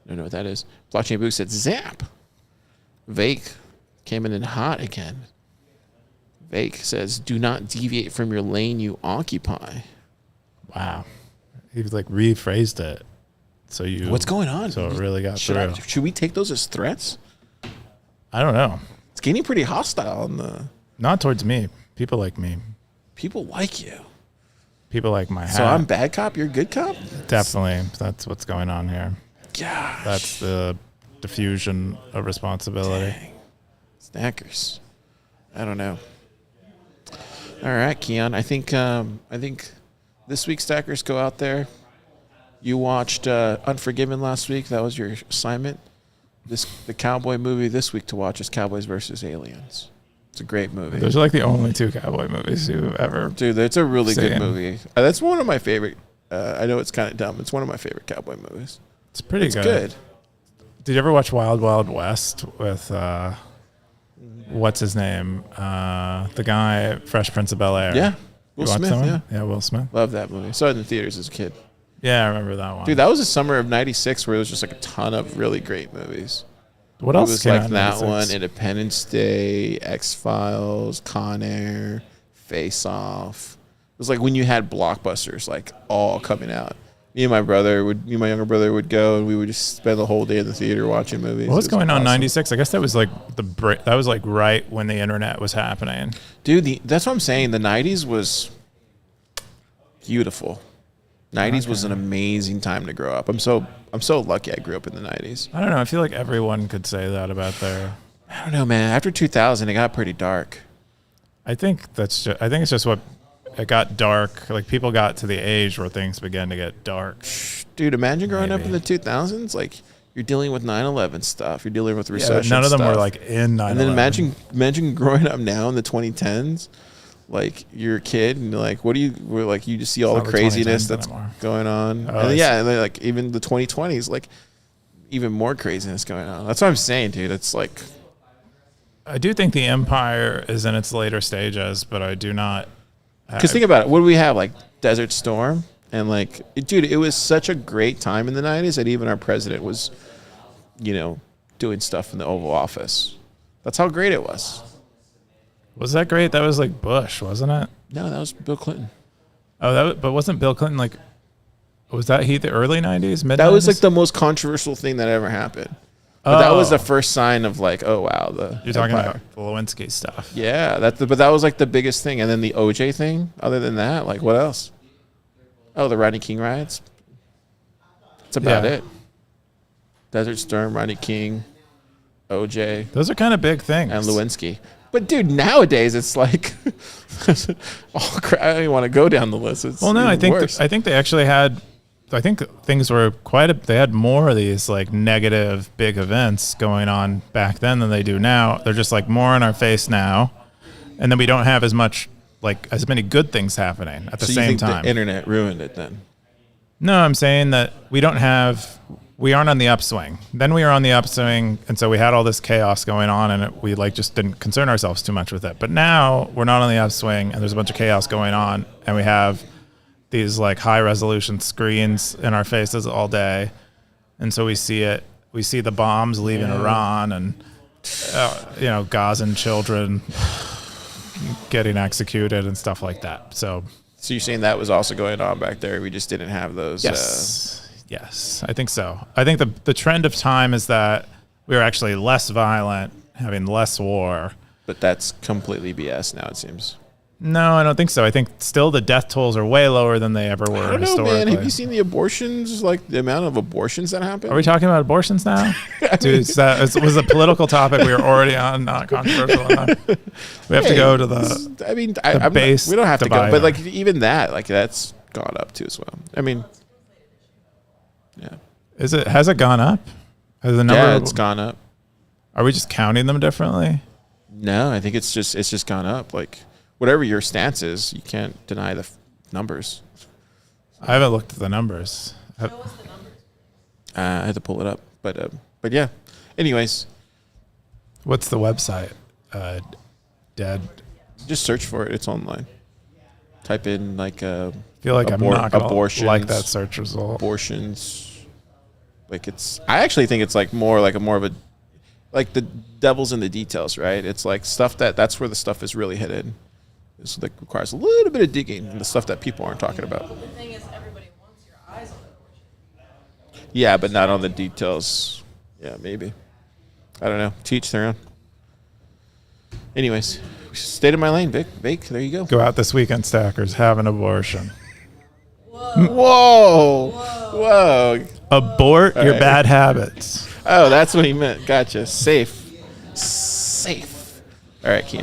I don't know what that is. Blockchain boog said Zap. Vake came in hot again. Vake says, "Do not deviate from your lane you occupy." Wow, he like rephrased it. So you. What's going on? So it really got through. Should we take those as threats? I don't know. It's getting pretty hostile on the. Not towards me. People like me. People like you. People like my hat. So I'm bad cop, you're good cop? Definitely. That's what's going on here. Gosh. That's the diffusion of responsibility. Dang. Snackers. I don't know. All right, Keyan. I think this week, stackers, go out there. You watched Unforgiven last week. That was your assignment. The cowboy movie this week to watch is Cowboys versus Aliens. It's a great movie. Those are like the only 2 cowboy movies you've ever. Dude, it's a really good Same. movie. That's one of my favorite. I know it's kind of dumb. It's one of my favorite cowboy movies. It's pretty It's good. good. Did you ever watch Wild Wild West with what's his name? The guy Fresh Prince of Bel-Air. Yeah. You Will watched Smith, that one? yeah. Yeah, Will Smith. Love that movie. Saw it in the theaters as a kid. Yeah, I remember that one. Dude, that was the summer of '96 where there was just like a ton of really great movies. What It else was came like out in that 96? one, Independence Day, X-Files, Con Air, Face Off. It was like when you had blockbusters like all coming out. Me and my younger brother would go, and we would just spend the whole day in the theater watching movies. What was going on in awesome. '96? I guess that was like that was like right when the internet was happening. Dude, that's what I'm saying. The '90s was beautiful. '90s was an amazing time to grow up. I'm so lucky I grew up in the '90s. I don't know. I feel like everyone could say that about their. I don't know, man. After 2000, it got pretty dark. I think it's just what it got dark. Like people got to the age where things began to get dark. Dude, imagine growing up in Maybe. the 2000s. Like, you're dealing with 9/11 stuff. You're dealing with Yeah, recession but none of them were stuff. like in 9/11. And then imagine growing up now in the 2010s. Like, you're a kid and you're like, you just see all It's the not the craziness 2010s that's anymore. going on. Oh, And I then, and then like even the 2020s, like even more craziness going on. That's what I'm saying, dude. It's like, I do think the empire is in its later stages, but I do not. because think about it. What do we have? Like Desert Storm? And like, dude, it was such a great time in the 90s that even our president was, doing stuff in the Oval Office. That's how great it was. Was that great? That was like Bush, wasn't it? No, that was Bill Clinton. Oh, but wasn't Bill Clinton like? Was that the early '90s, mid? That was like the most controversial thing that ever happened. But that was the Oh. first sign of like, oh wow, You're talking about the Lewinsky stuff. Yeah, but that was like the biggest thing, and then the OJ thing. Other than that, like what else? Oh, the Rodney King riots. That's about Yeah. it. Desert Storm, Rodney King, OJ, Those are kind of big things. and Lewinsky. But dude, nowadays it's like, oh crap! I don't even want to go down the list. It's Well, no, I even think worse. I think they actually had. I think things were they had more of these like negative big events going on back then than they do now. They're just like more in our face now, and then we don't have as much like as many good things happening at the so you same think time. the internet ruined it then? No, I'm saying that we aren't on the upswing. Then we were on the upswing, and so we had all this chaos going on, and we like just didn't concern ourselves too much with it. But now we're not on the upswing, and there's a bunch of chaos going on, and we have these like high resolution screens in our faces all day, and so we see it. We see the bombs leaving Iran, and Gazan children getting executed and stuff like that. So you're saying that was also going on back there? We just didn't have those. Yes, I think so. I think the trend of time is that we are actually less violent, having less war. But that's completely BS now, it seems. No, I don't think so. I think still the death tolls are way lower than they ever were I don't know, historically. man. Have you seen the abortions? Like the amount of abortions that happen? Are we talking about abortions now? Dude, it was a political topic we were already on, not controversial enough. We have to go to the. I mean, base we don't have to go, divider. but like even that, like that's gone up too as well. I mean, yeah, Has it gone up? Has the number? yeah, it's gone up. Are we just counting them differently? No, I think it's just gone up. Like whatever your stance is, you can't deny the numbers. I haven't looked at the numbers. I had to pull it up, but yeah. Anyways, What's the website? Dead. just search for it. It's online. Type in like I feel like I'm not gonna like that search result. abortions. Like it's, I actually think it's like more of a, like the devil's in the details, right? It's like stuff that's where the stuff is really hidden. This like requires a little bit of digging and the stuff that people aren't talking about. The thing is, everybody wants your eyes on abortion. Yeah, but not on the details. Yeah, maybe. I don't know. Teach their own. Anyways, stayed in my lane, Vic. There you go. Go out this weekend, stackers. Have an abortion. Whoa. Abort your right. bad habits. Oh, that's what he meant. Gotcha. Safe. All right, Keyan.